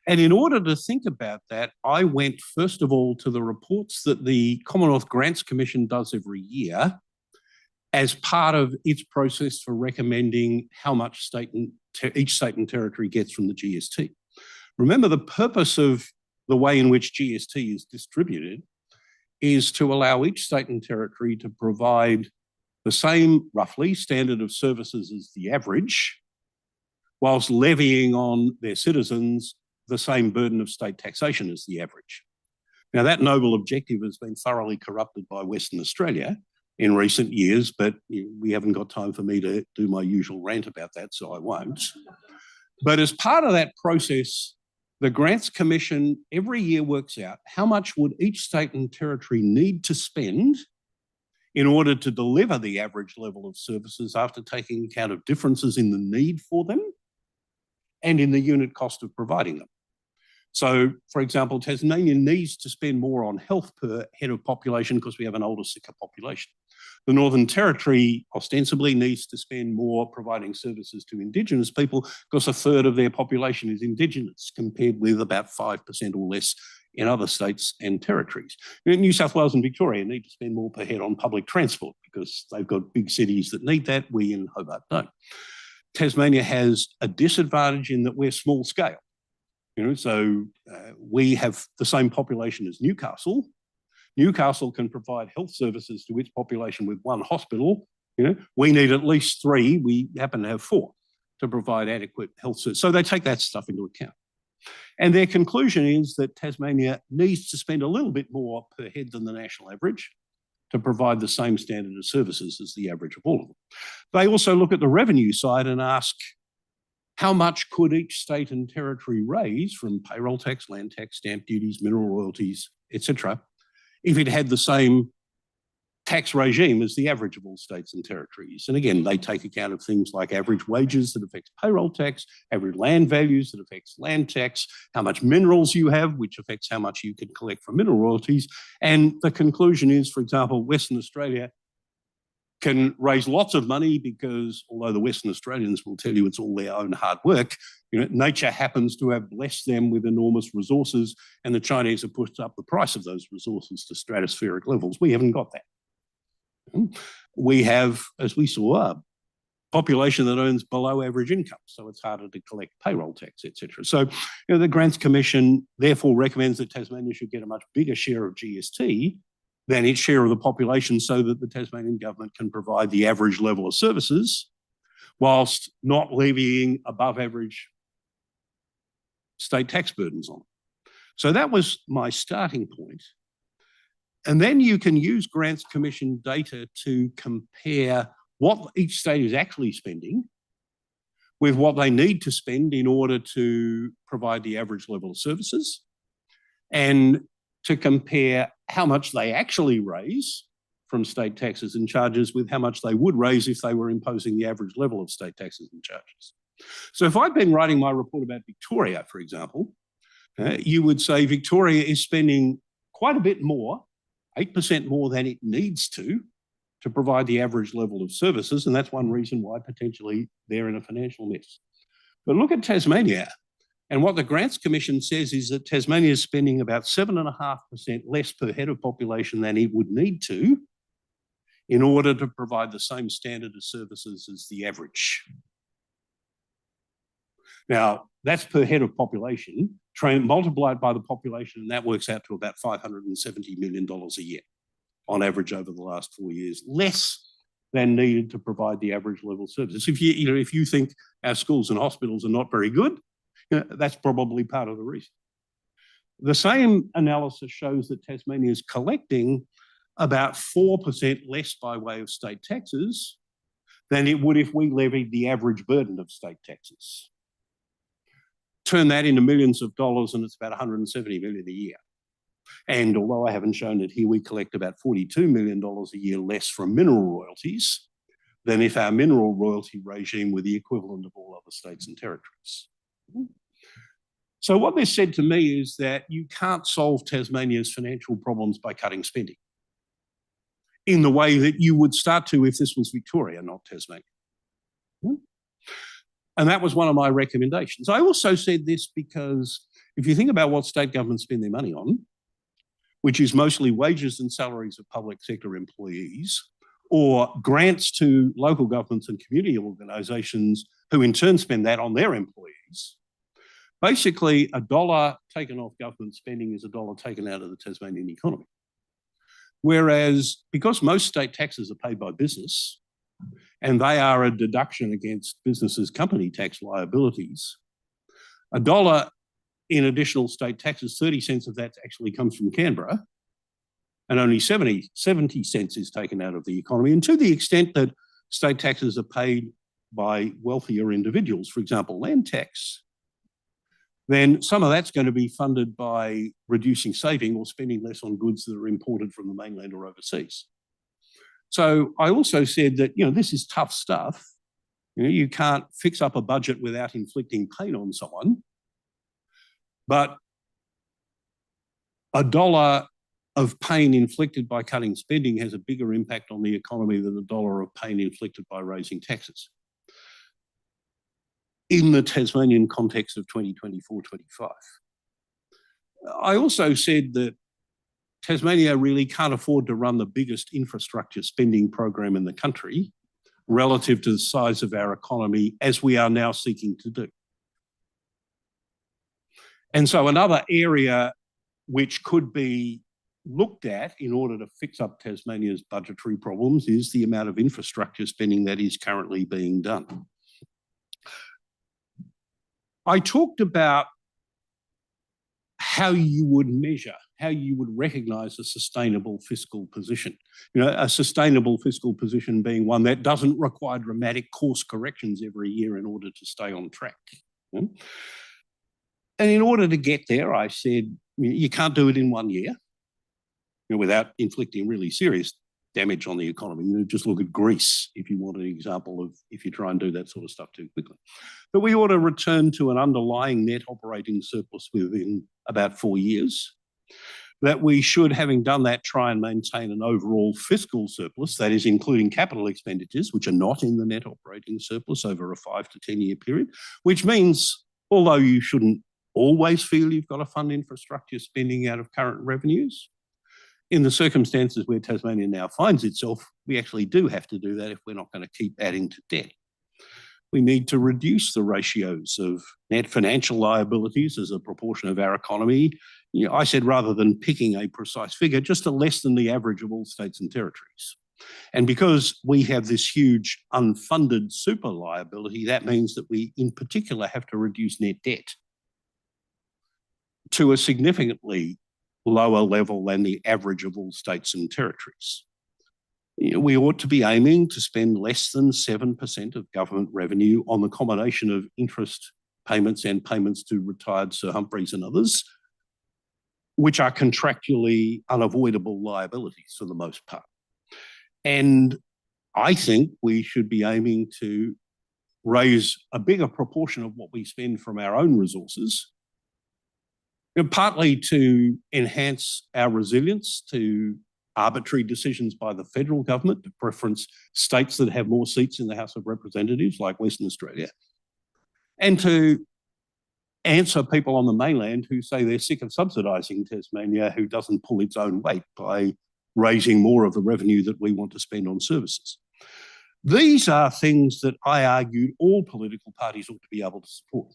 And in order to think about that, I went first of all to the reports that the Commonwealth Grants Commission does every year as part of its process for recommending how much each state and territory gets from the GST. Remember, the purpose of the way in which GST is distributed is to allow each state and territory to provide the same, roughly, standard of services as the average, whilst levying on their citizens the same burden of state taxation as the average. Now, that noble objective has been thoroughly corrupted by Western Australia in recent years, but we haven't got time for me to do my usual rant about that, so I won't. But as part of that process, the Grants Commission every year works out how much would each state and territory need to spend in order to deliver the average level of services after taking account of differences in the need for them and in the unit cost of providing them. So, for example, Tasmania needs to spend more on health per head of population because we have an older, sicker population. The Northern Territory ostensibly needs to spend more providing services to Indigenous people because a third of their population is Indigenous, compared with about 5% or less in other states and territories. New South Wales and Victoria need to spend more per head on public transport because they've got big cities that need that. We in Hobart don't. Tasmania has a disadvantage in that we're small scale. So we have the same population as Newcastle. Newcastle can provide health services to its population with one hospital. We need at least 3. We happen to have 4 to provide adequate health services. So they take that stuff into account. And their conclusion is that Tasmania needs to spend a little bit more per head than the national average to provide the same standard of services as the average of all of them. They also look at the revenue side and ask, how much could each state and territory raise from payroll tax, land tax, stamp duties, mineral royalties, etc., if it had the same tax regime as the average of all states and territories? And again, they take account of things like average wages that affects payroll tax, average land values that affects land tax, how much minerals you have, which affects how much you can collect from mineral royalties. And the conclusion is, for example, Western Australia can raise lots of money because although the Western Australians will tell you it's all their own hard work, nature happens to have blessed them with enormous resources, and the Chinese have pushed up the price of those resources to stratospheric levels. We haven't got that. We have, as we saw, a population that earns below average income, so it's harder to collect payroll tax, etc. So the Grants Commission therefore recommends that Tasmania should get a much bigger share of GST than its share of the population so that the Tasmanian government can provide the average level of services whilst not levying above average state tax burdens on them. So that was my starting point. And then you can use Grants Commission data to compare what each state is actually spending with what they need to spend in order to provide the average level of services, and to compare how much they actually raise from state taxes and charges with how much they would raise if they were imposing the average level of state taxes and charges. So if I'd been writing my report about Victoria, for example, you would say Victoria is spending quite a bit more, 8% more than it needs to provide the average level of services, and that's one reason why potentially they're in a financial mess. But look at Tasmania, and what the Grants Commission says is that Tasmania is spending about 7.5% less per head of population than it would need to in order to provide the same standard of services as the average. Now, that's per head of population, multiplied by the population, and that works out to about $570 million a year on average over the last 4 years, less than needed to provide the average level of services. If you think our schools and hospitals are not very good, that's probably part of the reason. The same analysis shows that Tasmania is collecting about 4% less by way of state taxes than it would if we levied the average burden of state taxes. Turn that into millions of dollars and it's about $170 million a year. And although I haven't shown it here, we collect about $42 million a year less from mineral royalties than if our mineral royalty regime were the equivalent of all other states and territories. So what this said to me is that you can't solve Tasmania's financial problems by cutting spending in the way that you would start to if this was Victoria, not Tasmania. And that was one of my recommendations. I also said this because if you think about what state governments spend their money on, which is mostly wages and salaries of public sector employees, or grants to local governments and community organisations who in turn spend that on their employees, basically a dollar taken off government spending is a dollar taken out of the Tasmanian economy. Whereas because most state taxes are paid by business, and they are a deduction against businesses' company tax liabilities, a dollar in additional state taxes, 30 cents of that actually comes from Canberra, and only 70 cents is taken out of the economy. And to the extent that state taxes are paid by wealthier individuals, for example, land tax, then some of that's going to be funded by reducing saving or spending less on goods that are imported from the mainland or overseas. So I also said that, this is tough stuff. You can't fix up a budget without inflicting pain on someone. But a dollar of pain inflicted by cutting spending has a bigger impact on the economy than a dollar of pain inflicted by raising taxes in the Tasmanian context of 2024-25. I also said that Tasmania really can't afford to run the biggest infrastructure spending program in the country relative to the size of our economy, as we are now seeking to do. And so another area which could be looked at in order to fix up Tasmania's budgetary problems is the amount of infrastructure spending that is currently being done. I talked about how you would measure, how you would recognise a sustainable fiscal position. A sustainable fiscal position being one that doesn't require dramatic course corrections every year in order to stay on track. And in order to get there, I said, you can't do it in 1 year without inflicting really serious damage on the economy. Just look at Greece if you want an example of if you try and do that sort of stuff too quickly. But we ought to return to an underlying net operating surplus within about 4 years. That we should, having done that, try and maintain an overall fiscal surplus, that is including capital expenditures, which are not in the net operating surplus over a 5 to 10 year period, which means although you shouldn't always feel you've got to fund infrastructure spending out of current revenues, in the circumstances where Tasmania now finds itself, we actually do have to do that if we're not going to keep adding to debt. We need to reduce the ratios of net financial liabilities as a proportion of our economy. I said rather than picking a precise figure, just to less than the average of all states and territories. And because we have this huge unfunded super liability, that means that we in particular have to reduce net debt. to a significantly lower level than the average of all states and territories. We ought to be aiming to spend less than 7% of government revenue on the combination of interest payments and payments to retired Sir Humphreys and others, which are contractually unavoidable liabilities for the most part. And I think we should be aiming to raise a bigger proportion of what we spend from our own resources, partly to enhance our resilience to arbitrary decisions by the federal government to preference states that have more seats in the House of Representatives, like Western Australia, and to answer people on the mainland who say they're sick of subsidising Tasmania, who doesn't pull its own weight by raising more of the revenue that we want to spend on services. These are things that I argued all political parties ought to be able to support,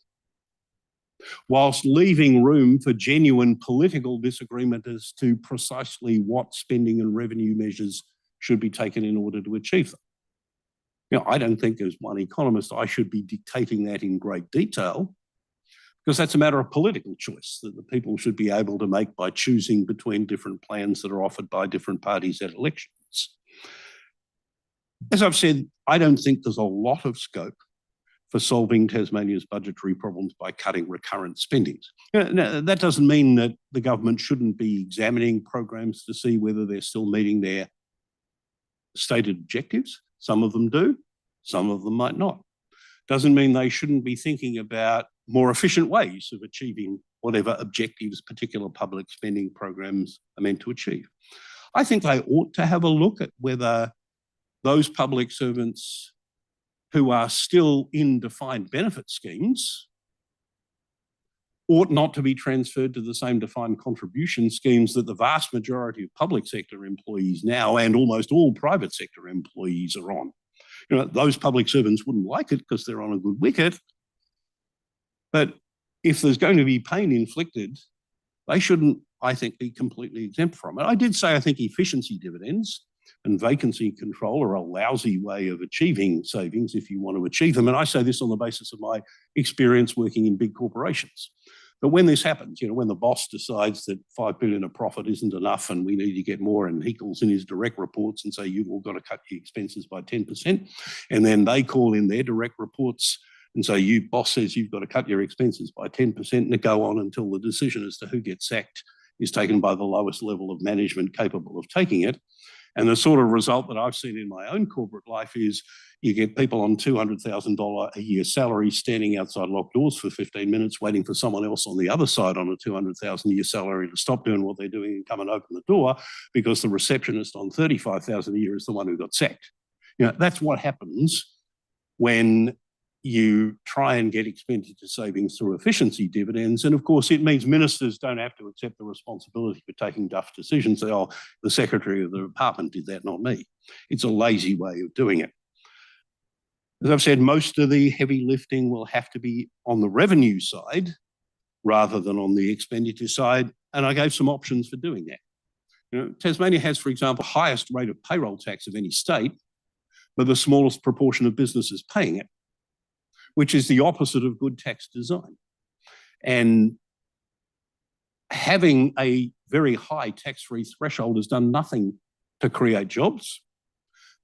whilst leaving room for genuine political disagreement as to precisely what spending and revenue measures should be taken in order to achieve them. I don't think as one economist I should be dictating that in great detail, because that's a matter of political choice that the people should be able to make by choosing between different plans that are offered by different parties at elections. As I've said, I don't think there's a lot of scope for solving Tasmania's budgetary problems by cutting recurrent spending. Now, that doesn't mean that the government shouldn't be examining programs to see whether they're still meeting their stated objectives. Some of them do, some of them might not. Doesn't mean they shouldn't be thinking about more efficient ways of achieving whatever objectives particular public spending programs are meant to achieve. I think they ought to have a look at whether those public servants who are still in defined benefit schemes ought not to be transferred to the same defined contribution schemes that the vast majority of public sector employees now and almost all private sector employees are on. Those public servants wouldn't like it because they're on a good wicket, but if there's going to be pain inflicted, they shouldn't, I think, be completely exempt from it. I did say I think efficiency dividends and vacancy control are a lousy way of achieving savings if you want to achieve them. And I say this on the basis of my experience working in big corporations. But when this happens, when the boss decides that $5 billion of profit isn't enough and we need to get more, and he calls in his direct reports and say, you've all got to cut your expenses by 10%. And then they call in their direct reports and say, you boss says you've got to cut your expenses by 10%, and it go on until the decision as to who gets sacked is taken by the lowest level of management capable of taking it. And the sort of result that I've seen in my own corporate life is you get people on $200,000 a year salary standing outside locked doors for 15 minutes waiting for someone else on the other side on a $200,000 a year salary to stop doing what they're doing and come and open the door because the receptionist on $35,000 a year is the one who got sacked. That's what happens when you try and get expenditure savings through efficiency dividends. And of course, it means ministers don't have to accept the responsibility for taking tough decisions. Say, oh, the secretary of the department did that, not me. It's a lazy way of doing it. As I've said, most of the heavy lifting will have to be on the revenue side rather than on the expenditure side. And I gave some options for doing that. Tasmania has, for example, the highest rate of payroll tax of any state, but the smallest proportion of businesses paying it, which is the opposite of good tax design. And having a very high tax-free threshold has done nothing to create jobs,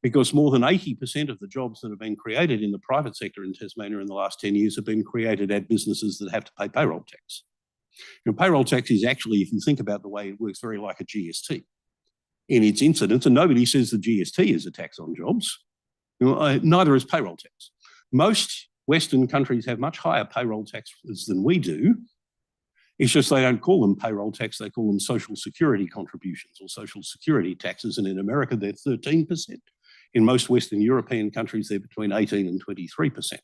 because more than 80% of the jobs that have been created in the private sector in Tasmania in the last 10 years have been created at businesses that have to pay payroll tax. Payroll tax is actually, if you think about the way it works, very like a GST in its incidence, and nobody says the GST is a tax on jobs. Neither is payroll tax. Most Western countries have much higher payroll taxes than we do. It's just they don't call them payroll tax, they call them social security contributions or social security taxes. And in America, they're 13%. In most Western European countries, they're between 18 and 23%.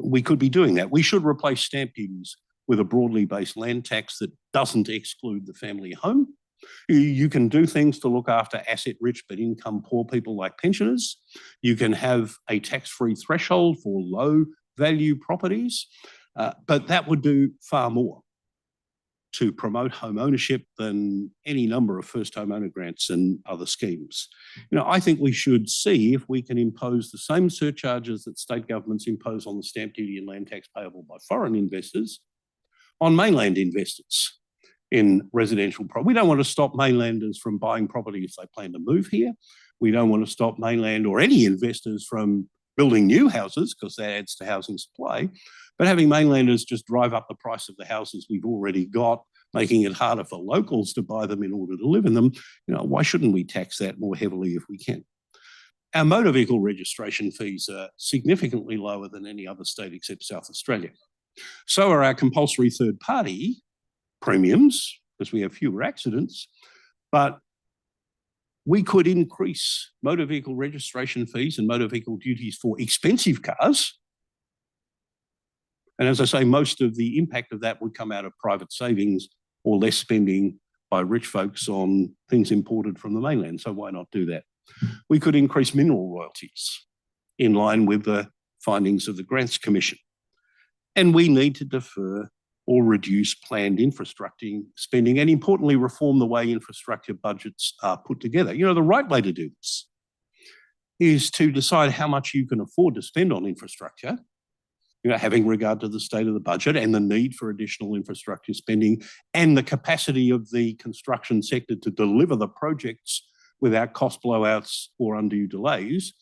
We could be doing that. We should replace stamp duties with a broadly based land tax that doesn't exclude the family home. You can do things to look after asset-rich but income-poor people like pensioners. You can have a tax-free threshold for low-value properties, but that would do far more to promote home ownership than any number of first homeowner grants and other schemes. I think we should see if we can impose the same surcharges that state governments impose on the stamp duty and land tax payable by foreign investors on mainland investors in residential property. We don't want to stop mainlanders from buying property if they plan to move here. We don't want to stop mainland or any investors from building new houses because that adds to housing supply. But having mainlanders just drive up the price of the houses we've already got, making it harder for locals to buy them in order to live in them, why shouldn't we tax that more heavily if we can? Our motor vehicle registration fees are significantly lower than any other state except South Australia. So are our compulsory third-party premiums, because we have fewer accidents, but we could increase motor vehicle registration fees and motor vehicle duties for expensive cars. And as I say, most of the impact of that would come out of private savings or less spending by rich folks on things imported from the mainland. So why not do that? We could increase mineral royalties in line with the findings of the Grants Commission. And we need to defer or reduce planned infrastructure spending and, importantly, reform the way infrastructure budgets are put together. The right way to do this is to decide how much you can afford to spend on infrastructure, having regard to the state of the budget and the need for additional infrastructure spending and the capacity of the construction sector to deliver the projects without cost blowouts or undue delays.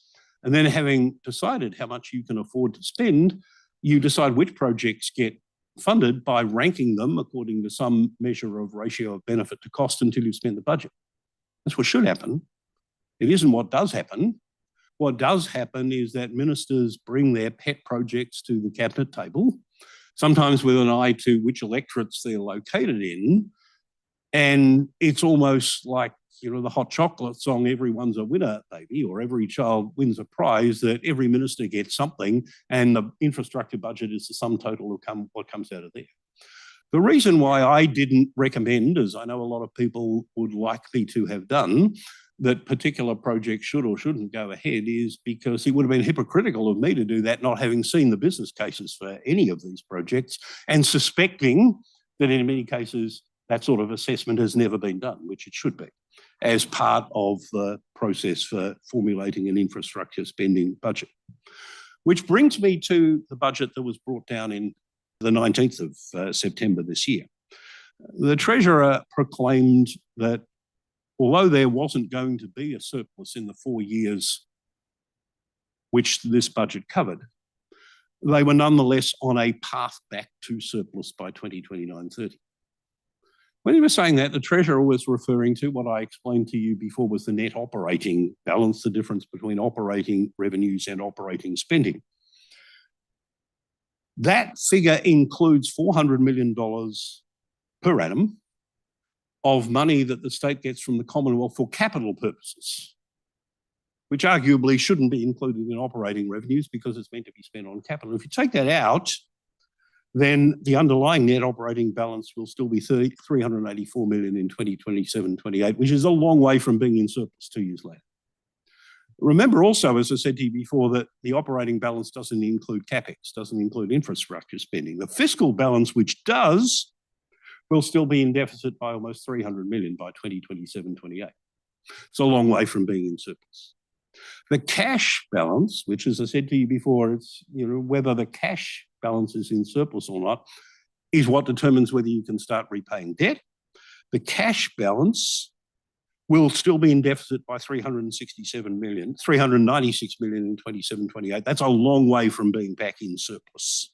And then having decided how much you can afford to spend, you decide which projects get funded by ranking them according to some measure of ratio of benefit to cost until you've spent the budget. That's what should happen. It isn't what does happen. What does happen is that ministers bring their pet projects to the cabinet table, sometimes with an eye to which electorates they're located in. And it's almost like, the hot chocolate song, everyone's a winner, baby, or every child wins a prize, that every minister gets something and the infrastructure budget is the sum total of what comes out of there. The reason why I didn't recommend, as I know a lot of people would like me to have done, that particular projects should or shouldn't go ahead is because it would have been hypocritical of me to do that, not having seen the business cases for any of these projects and suspecting that in many cases that sort of assessment has never been done, which it should be, as part of the process for formulating an infrastructure spending budget. Which brings me to the budget that was brought down in the 19th of September this year. The Treasurer proclaimed that although there wasn't going to be a surplus in the 4 years which this budget covered, they were nonetheless on a path back to surplus by 2029-30. When he was saying that, the Treasurer was referring to what I explained to you before was the net operating balance, the difference between operating revenues and operating spending. That figure includes $400 million per annum of money that the state gets from the Commonwealth for capital purposes, which arguably shouldn't be included in operating revenues because it's meant to be spent on capital. If you take that out, then the underlying net operating balance will still be $384 million in 2027-28, which is a long way from being in surplus 2 years later. Remember also, as I said to you before, that the operating balance doesn't include CapEx, doesn't include infrastructure spending. The fiscal balance, which does, will still be in deficit by almost $300 million by 2027-28. It's a long way from being in surplus. The cash balance, which, as I said to you before, it's whether the cash balance is in surplus or not, is what determines whether you can start repaying debt. The cash balance will still be in deficit by $396 million in 27-28. That's a long way from being back in surplus.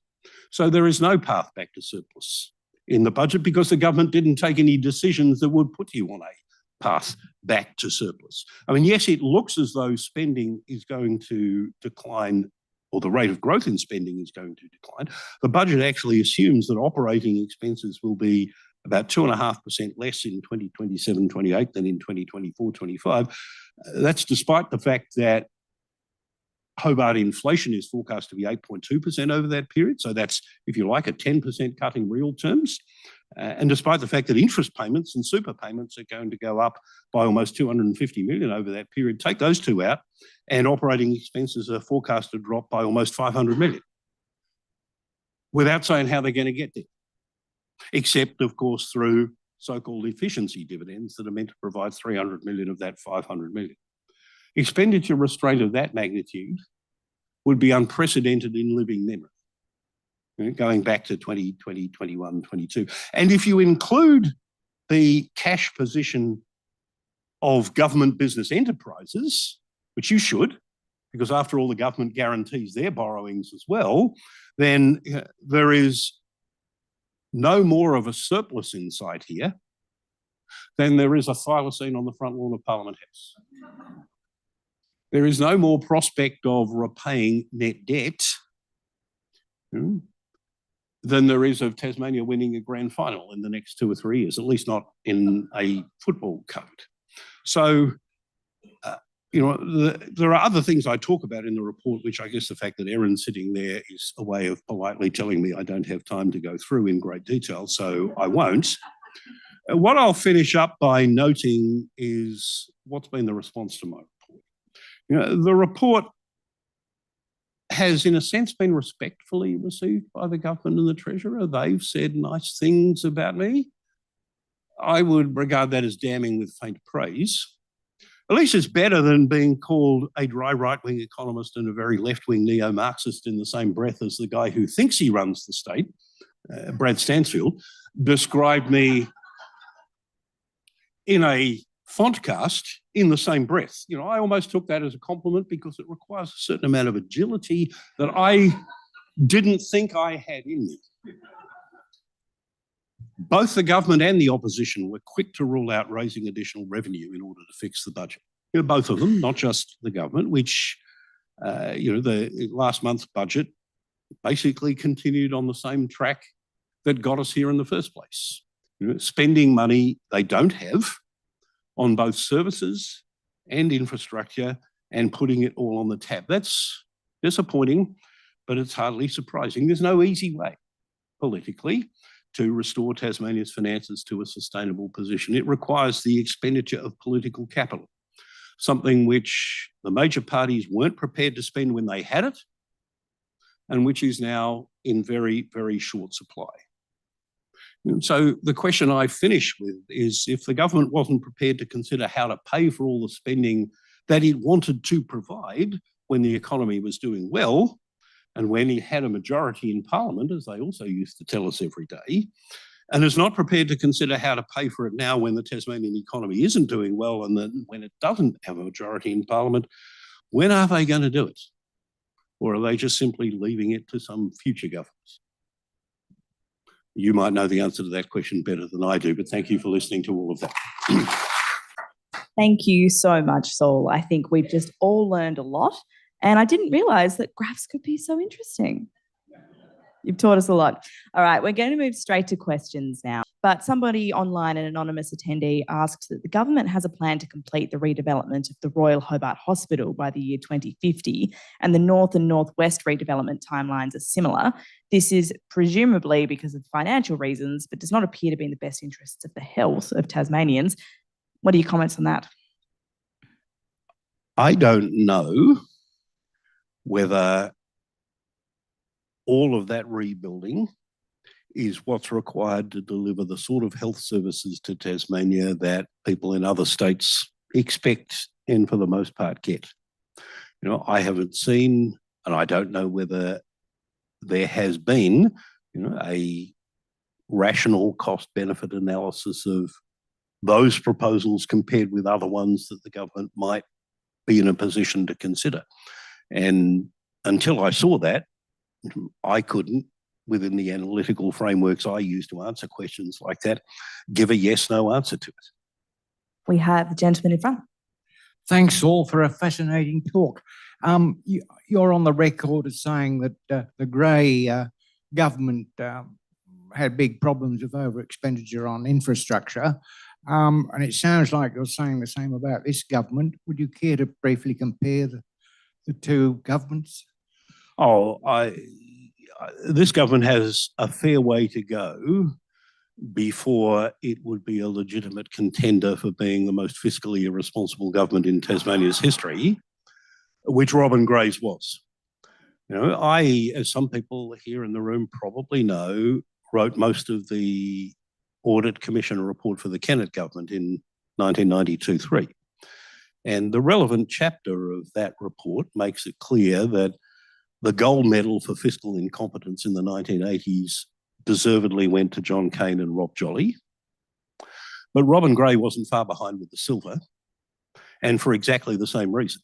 So there is no path back to surplus in the budget because the government didn't take any decisions that would put you on a path back to surplus. I mean, yes, it looks as though spending is going to decline, or the rate of growth in spending is going to decline. The budget actually assumes that operating expenses will be about 2.5% less in 2027-28 than in 2024-25. That's despite the fact that Hobart inflation is forecast to be 8.2% over that period. So that's, if you like, a 10% cut in real terms. And despite the fact that interest payments and super payments are going to go up by almost $250 million over that period, take those two out, and operating expenses are forecast to drop by almost $500 million, without saying how they're going to get there, except, of course, through so-called efficiency dividends that are meant to provide $300 million of that $500 million. Expenditure restraint of that magnitude would be unprecedented in living memory. going back to 2020, 21, 22. And if you include the cash position of government business enterprises, which you should, because after all, the government guarantees their borrowings as well, then there is no more of a surplus in sight here than there is a thylacine on the front lawn of Parliament House. There is no more prospect of repaying net debt than there is of Tasmania winning a grand final in the next 2 or 3 years, at least not in a football code. So, there are other things I talk about in the report, which I guess the fact that Erin's sitting there is a way of politely telling me I don't have time to go through in great detail, so I won't. What I'll finish up by noting is what's been the response to my report. The report has, in a sense, been respectfully received by the government and the Treasurer. They've said nice things about me. I would regard that as damning with faint praise. At least it's better than being called a dry right-wing economist and a very left-wing neo-Marxist in the same breath as the guy who thinks he runs the state, Brad Stansfield, described me in a fontcast in the same breath. I almost took that as a compliment because it requires a certain amount of agility that I didn't think I had in me. Both the government and the opposition were quick to rule out raising additional revenue in order to fix the budget. Both of them, not just the government, which, the last month's budget basically continued on the same track that got us here in the first place. Spending money they don't have on both services and infrastructure and putting it all on the tab. That's disappointing, but it's hardly surprising. There's no easy way politically to restore Tasmania's finances to a sustainable position. It requires the expenditure of political capital, something which the major parties weren't prepared to spend when they had it, and which is now in very, very short supply. And so the question I finish with is, if the government wasn't prepared to consider how to pay for all the spending that it wanted to provide when the economy was doing well, and when it had a majority in Parliament, as they also used to tell us every day, and is not prepared to consider how to pay for it now when the Tasmanian economy isn't doing well and then when it doesn't have a majority in Parliament, when are they going to do it? Or are they just simply leaving it to some future governments? You might know the answer to that question better than I do, but thank you for listening to all of that. Thank you so much, Saul. I think we've just all learned a lot, and I didn't realise that graphs could be so interesting. You've taught us a lot. All right, we're going to move straight to questions now. But somebody online, an anonymous attendee, asked that the government has a plan to complete the redevelopment of the Royal Hobart Hospital by the year 2050, and the north and northwest redevelopment timelines are similar. This is presumably because of financial reasons, but does not appear to be in the best interests of the health of Tasmanians. What are your comments on that? I don't know whether all of that rebuilding is what's required to deliver the sort of health services to Tasmania that people in other states expect and for the most part get. I haven't seen, and I don't know whether there has been, a rational cost-benefit analysis of those proposals compared with other ones that the government might be in a position to consider. And until I saw that, I couldn't, within the analytical frameworks I use to answer questions like that, give a yes/no answer to it. We have the gentleman in front. Thanks, Saul, for a fascinating talk. You're on the record as saying that the Grey government had big problems with over-expenditure on infrastructure, and it sounds like you're saying the same about this government. Would you care to briefly compare the two governments? This government has a fair way to go before it would be a legitimate contender for being the most fiscally irresponsible government in Tasmania's history, which Robin Gray's was. I, as some people here in the room probably know, wrote most of the Audit Commission report for the Kennett government in 1992-3. And the relevant chapter of that report makes it clear that The gold medal for fiscal incompetence in the 1980s deservedly went to John Cain and Rob Jolly. But Robin Gray wasn't far behind with the silver, and for exactly the same reason.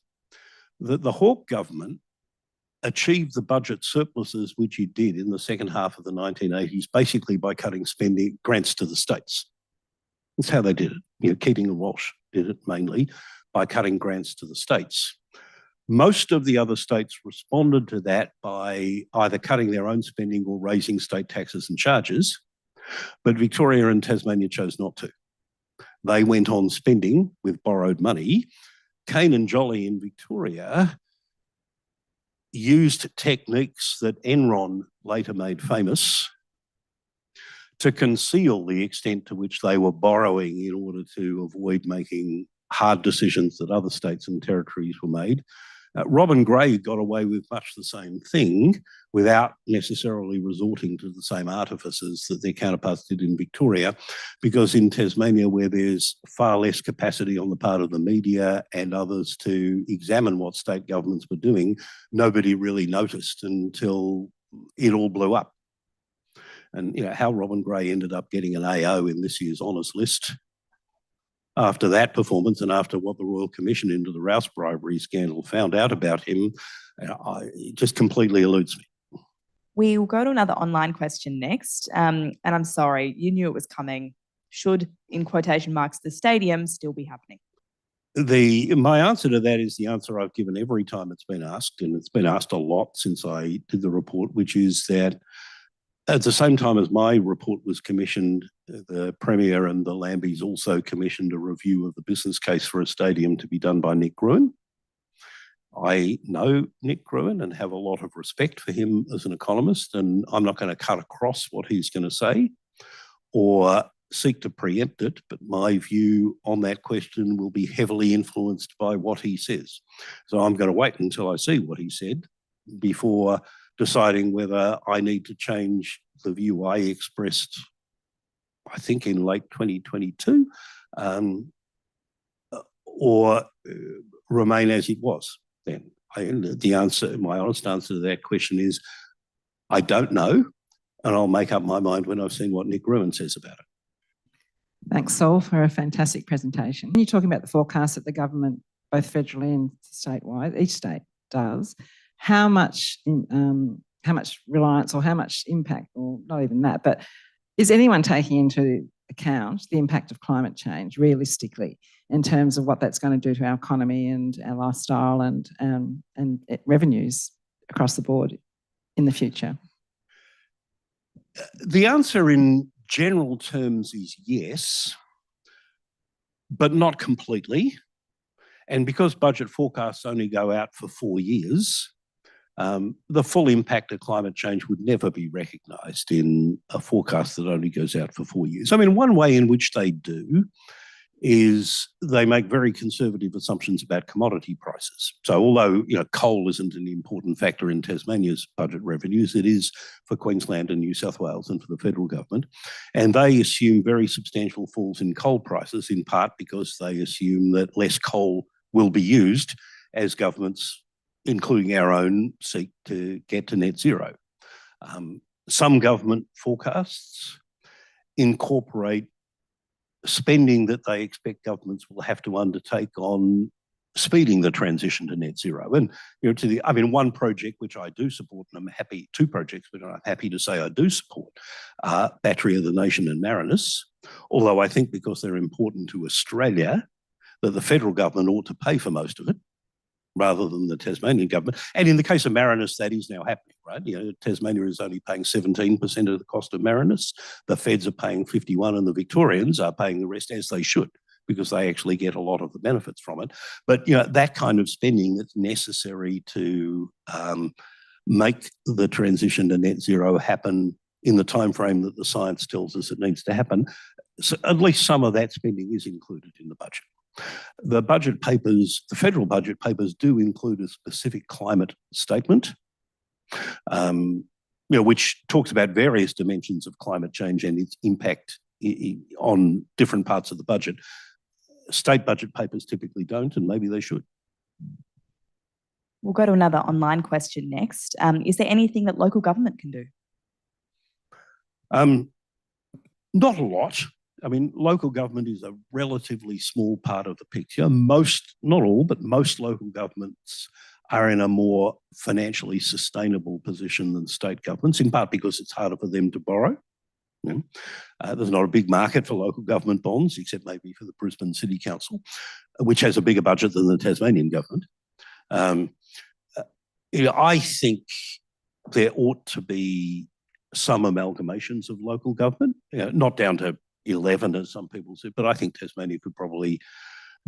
That the Hawke government achieved the budget surpluses which it did in the second half of the 1980s, basically by cutting spending grants to the states. That's how they did it. Keating and Walsh did it mainly by cutting grants to the states. Most of the other states responded to that by either cutting their own spending or raising state taxes and charges, but Victoria and Tasmania chose not to. They went on spending with borrowed money. Cain and Jolly in Victoria used techniques that Enron later made famous to conceal the extent to which they were borrowing in order to avoid making hard decisions that other states and territories were made. Robin Gray got away with much the same thing without necessarily resorting to the same artifices that their counterparts did in Victoria, because in Tasmania, where there's far less capacity on the part of the media and others to examine what state governments were doing, nobody really noticed until it all blew up. And how Robin Gray ended up getting an AO in this year's honours list after that performance and after what the Royal Commission into the Rouse bribery scandal found out about him, it just completely eludes me. We will go to another online question next. And I'm sorry, you knew it was coming. Should, in quotation marks, the stadium still be happening? My answer to that is the answer I've given every time it's been asked, and it's been asked a lot since I did the report, which is that at the same time as my report was commissioned, the Premier and the Lambies also commissioned a review of the business case for a stadium to be done by Nick Gruen. I know Nick Gruen and have a lot of respect for him as an economist, and I'm not going to cut across what he's going to say or seek to preempt it, but my view on that question will be heavily influenced by what he says. So I'm going to wait until I see what he said before deciding whether I need to change the view I expressed, I think in late 2022, or remain as it was then. My honest answer to that question is, I don't know, and I'll make up my mind when I've seen what Nick Gruen says about it. Thanks, Saul, for a fantastic presentation. You're talking about the forecast that the government, both federally and statewide, each state does. How much reliance or how much impact, or not even that, but is anyone taking into account the impact of climate change realistically in terms of what that's going to do to our economy and our lifestyle and revenues across the board in the future? The answer in general terms is yes, but not completely. And because budget forecasts only go out for 4 years, the full impact of climate change would never be recognised in a forecast that only goes out for 4 years. I mean, one way in which they do is they make very conservative assumptions about commodity prices. So although coal isn't an important factor in Tasmania's budget revenues, it is for Queensland and New South Wales and for the federal government. And they assume very substantial falls in coal prices, in part because they assume that less coal will be used as governments, including our own, seek to get to net zero. Some government forecasts incorporate spending that they expect governments will have to undertake on speeding the transition to net zero. And one project which I do support, and I'm happy, 2 projects which I'm happy to say I do support, Battery of the Nation and Marinus, although I think because they're important to Australia, that the federal government ought to pay for most of it, rather than the Tasmanian government. And in the case of Marinus, that is now happening, right? Tasmania is only paying 17% of the cost of Marinus. The feds are paying 51% and the Victorians are paying the rest, as they should, because they actually get a lot of the benefits from it. But that kind of spending that's necessary to make the transition to net zero happen in the time frame that the science tells us it needs to happen, so at least some of that spending is included in the budget. The budget papers, the federal budget papers, do include a specific climate statement, which talks about various dimensions of climate change and its impact on different parts of the budget. State budget papers typically don't, and maybe they should. We'll go to another online question next. Is there anything that local government can do? Not a lot. I mean, local government is a relatively small part of the picture. Most, not all, but most local governments are in a more financially sustainable position than state governments, in part because it's harder for them to borrow. There's not a big market for local government bonds, except maybe for the Brisbane City Council, which has a bigger budget than the Tasmanian government. I think there ought to be some amalgamations of local government, not down to 11, as some people said, but I think Tasmania could probably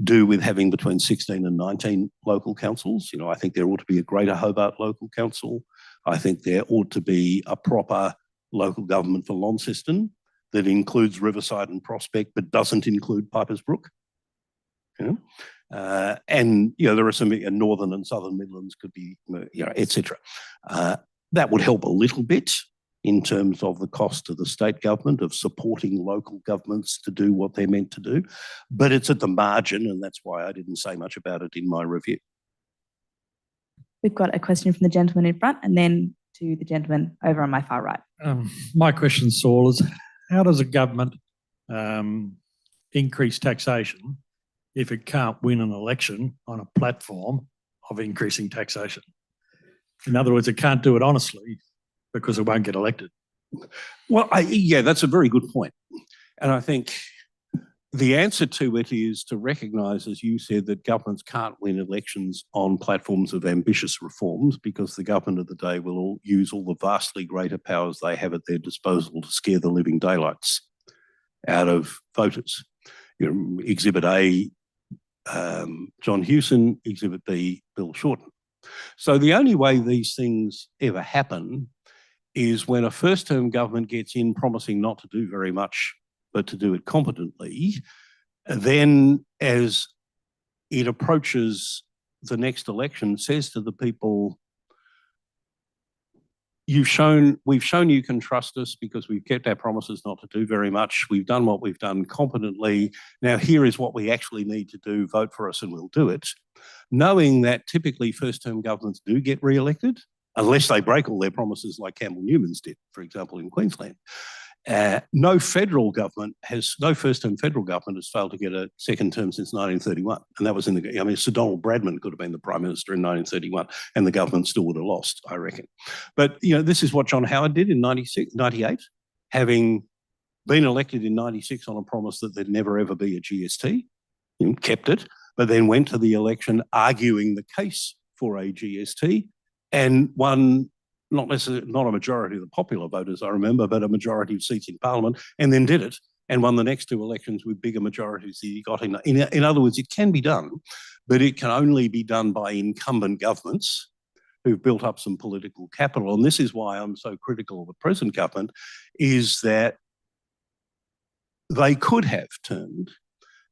do with having between 16 and 19 local councils. I think there ought to be a Greater Hobart Local Council. I think there ought to be a proper local government for Launceston that includes Riverside and Prospect, but doesn't include Pipers Brook. And there are some Northern and Southern Midlands could be, etc. That would help a little bit in terms of the cost to the state government of supporting local governments to do what they're meant to do. But it's at the margin, and that's why I didn't say much about it in my review. We've got a question from the gentleman in front and then to the gentleman over on my far right. My question, Saul, is how does a government increase taxation if it can't win an election on a platform of increasing taxation? In other words, it can't do it honestly because it won't get elected. Well, that's a very good point. And I think the answer to it is to recognise, as you said, that governments can't win elections on platforms of ambitious reforms because the government of the day will all use all the vastly greater powers they have at their disposal to scare the living daylights out of voters. Exhibit A, John Hewson, Exhibit B, Bill Shorten. So the only way these things ever happen is when a first-term government gets in promising not to do very much, but to do it competently. Then as it approaches the next election, says to the people, we've shown you can trust us because we've kept our promises not to do very much. We've done what we've done competently. Now here is what we actually need to do. Vote for us and we'll do it. Knowing that typically first-term governments do get re-elected, unless they break all their promises like Campbell Newman's did, for example, in Queensland. No first-term federal government has failed to get a second term since 1931. And that was Sir Donald Bradman could have been the Prime Minister in 1931 and the government still would have lost, I reckon. But, this is what John Howard did in 98, having been elected in 96 on a promise that there'd never ever be a GST, kept it, but then went to the election arguing the case for a GST and won not a majority of the popular voters, I remember, but a majority of seats in Parliament, and then did it and won the next two elections with bigger majorities than he got in. In other words, it can be done, but it can only be done by incumbent governments who've built up some political capital. And this is why I'm so critical of the present government, is that they could have turned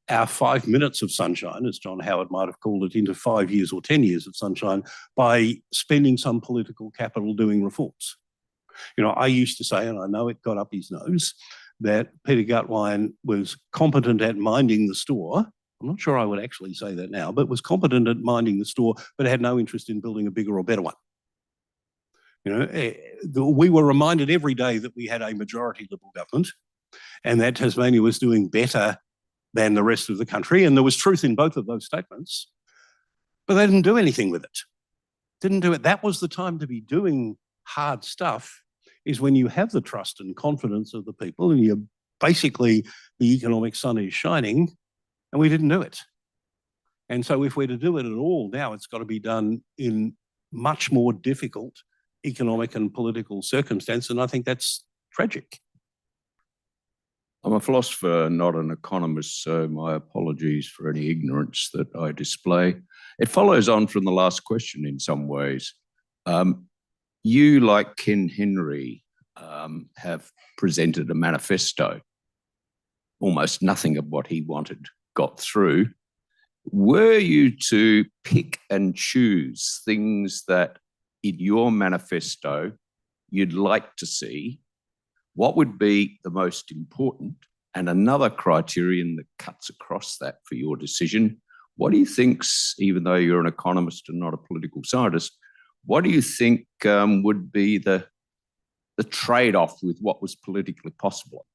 our 5 minutes of sunshine, as John Howard might have called it, into 5 years or 10 years of sunshine by spending some political capital doing reforms. I used to say, and I know it got up his nose, that Peter Gutwein was competent at minding the store. I'm not sure I would actually say that now, but was competent at minding the store, but had no interest in building a bigger or better one. We were reminded every day that we had a majority Liberal government and that Tasmania was doing better than the rest of the country. And there was truth in both of those statements, but they didn't do anything with it. Didn't do it. That was the time to be doing hard stuff, is when you have the trust and confidence of the people and you're basically the economic sun is shining, and we didn't do it. And so if we're to do it at all now, it's got to be done in much more difficult economic and political circumstance. And I think that's tragic. I'm a philosopher, not an economist, so my apologies for any ignorance that I display. It follows on from the last question in some ways. You, like Ken Henry, have presented a manifesto. Almost nothing of what he wanted got through. Were you to pick and choose things that in your manifesto you'd like to see, what would be the most important? And another criterion that cuts across that for your decision, What do you think, even though you're an economist and not a political scientist, what do you think would be the trade-off with what was politically possible?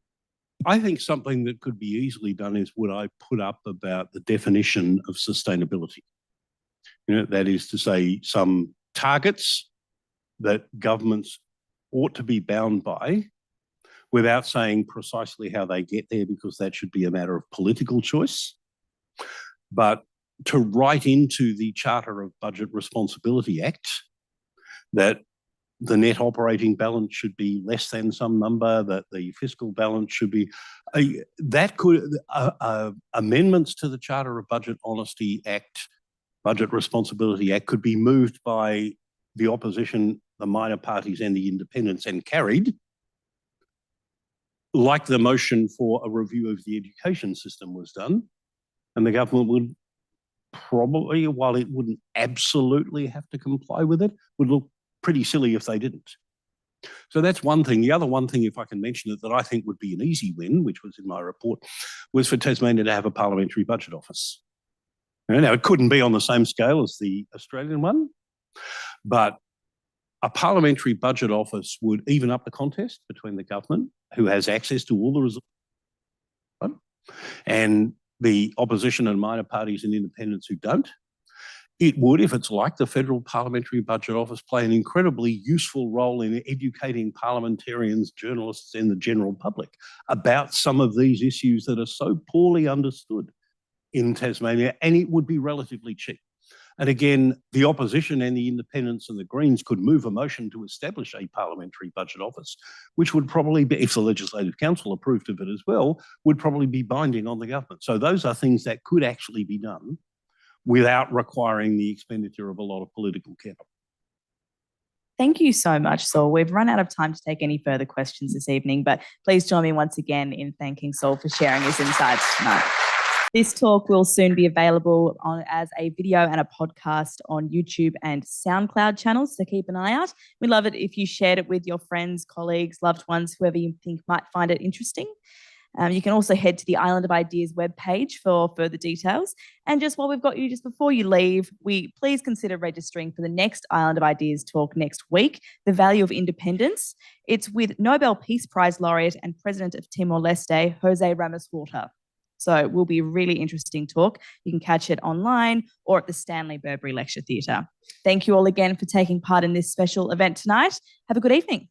I think something that could be easily done is what I put up about the definition of sustainability. That is to say, some targets that governments ought to be bound by without saying precisely how they get there, because that should be a matter of political choice. But to write into the Charter of Budget Responsibility Act that the net operating balance should be less than some number, that the fiscal balance should be, amendments to the Charter of Budget Honesty Act, Budget Responsibility Act could be moved by the opposition, the minor parties and the independents and carried, like the motion for a review of the education system was done. And the government would probably, while it wouldn't absolutely have to comply with it, would look pretty silly if they didn't. So that's one thing. The other one thing, if I can mention it, that I think would be an easy win, which was in my report, was for Tasmania to have a parliamentary budget office. Now, it couldn't be on the same scale as the Australian one, but a parliamentary budget office would even up the contest between the government, who has access to all the resources, and the opposition and minor parties and independents who don't. It would, if it's like the Federal Parliamentary Budget Office, play an incredibly useful role in educating parliamentarians, journalists and the general public about some of these issues that are so poorly understood in Tasmania, and it would be relatively cheap. And again, the opposition and the independents and the Greens could move a motion to establish a parliamentary budget office, which would probably be, if the Legislative Council approved of it as well, would probably be binding on the government. So those are things that could actually be done without requiring the expenditure of a lot of political capital. Thank you so much, Saul. We've run out of time to take any further questions this evening, but please join me once again in thanking Saul for sharing his insights tonight. This talk will soon be available as a video and a podcast on YouTube and SoundCloud channels, so keep an eye out. We'd love it if you shared it with your friends, colleagues, loved ones, whoever you think might find it interesting. You can also head to the Island of Ideas webpage for further details. And just while we've got you, just before you leave, please consider registering for the next Island of Ideas talk next week, The Value of Independence. It's with Nobel Peace Prize laureate and President of Timor-Leste, Jose Ramos-Horta. So it will be a really interesting talk. You can catch it online or at the Stanley Burbury Lecture Theatre. Thank you all again for taking part in this special event tonight. Have a good evening.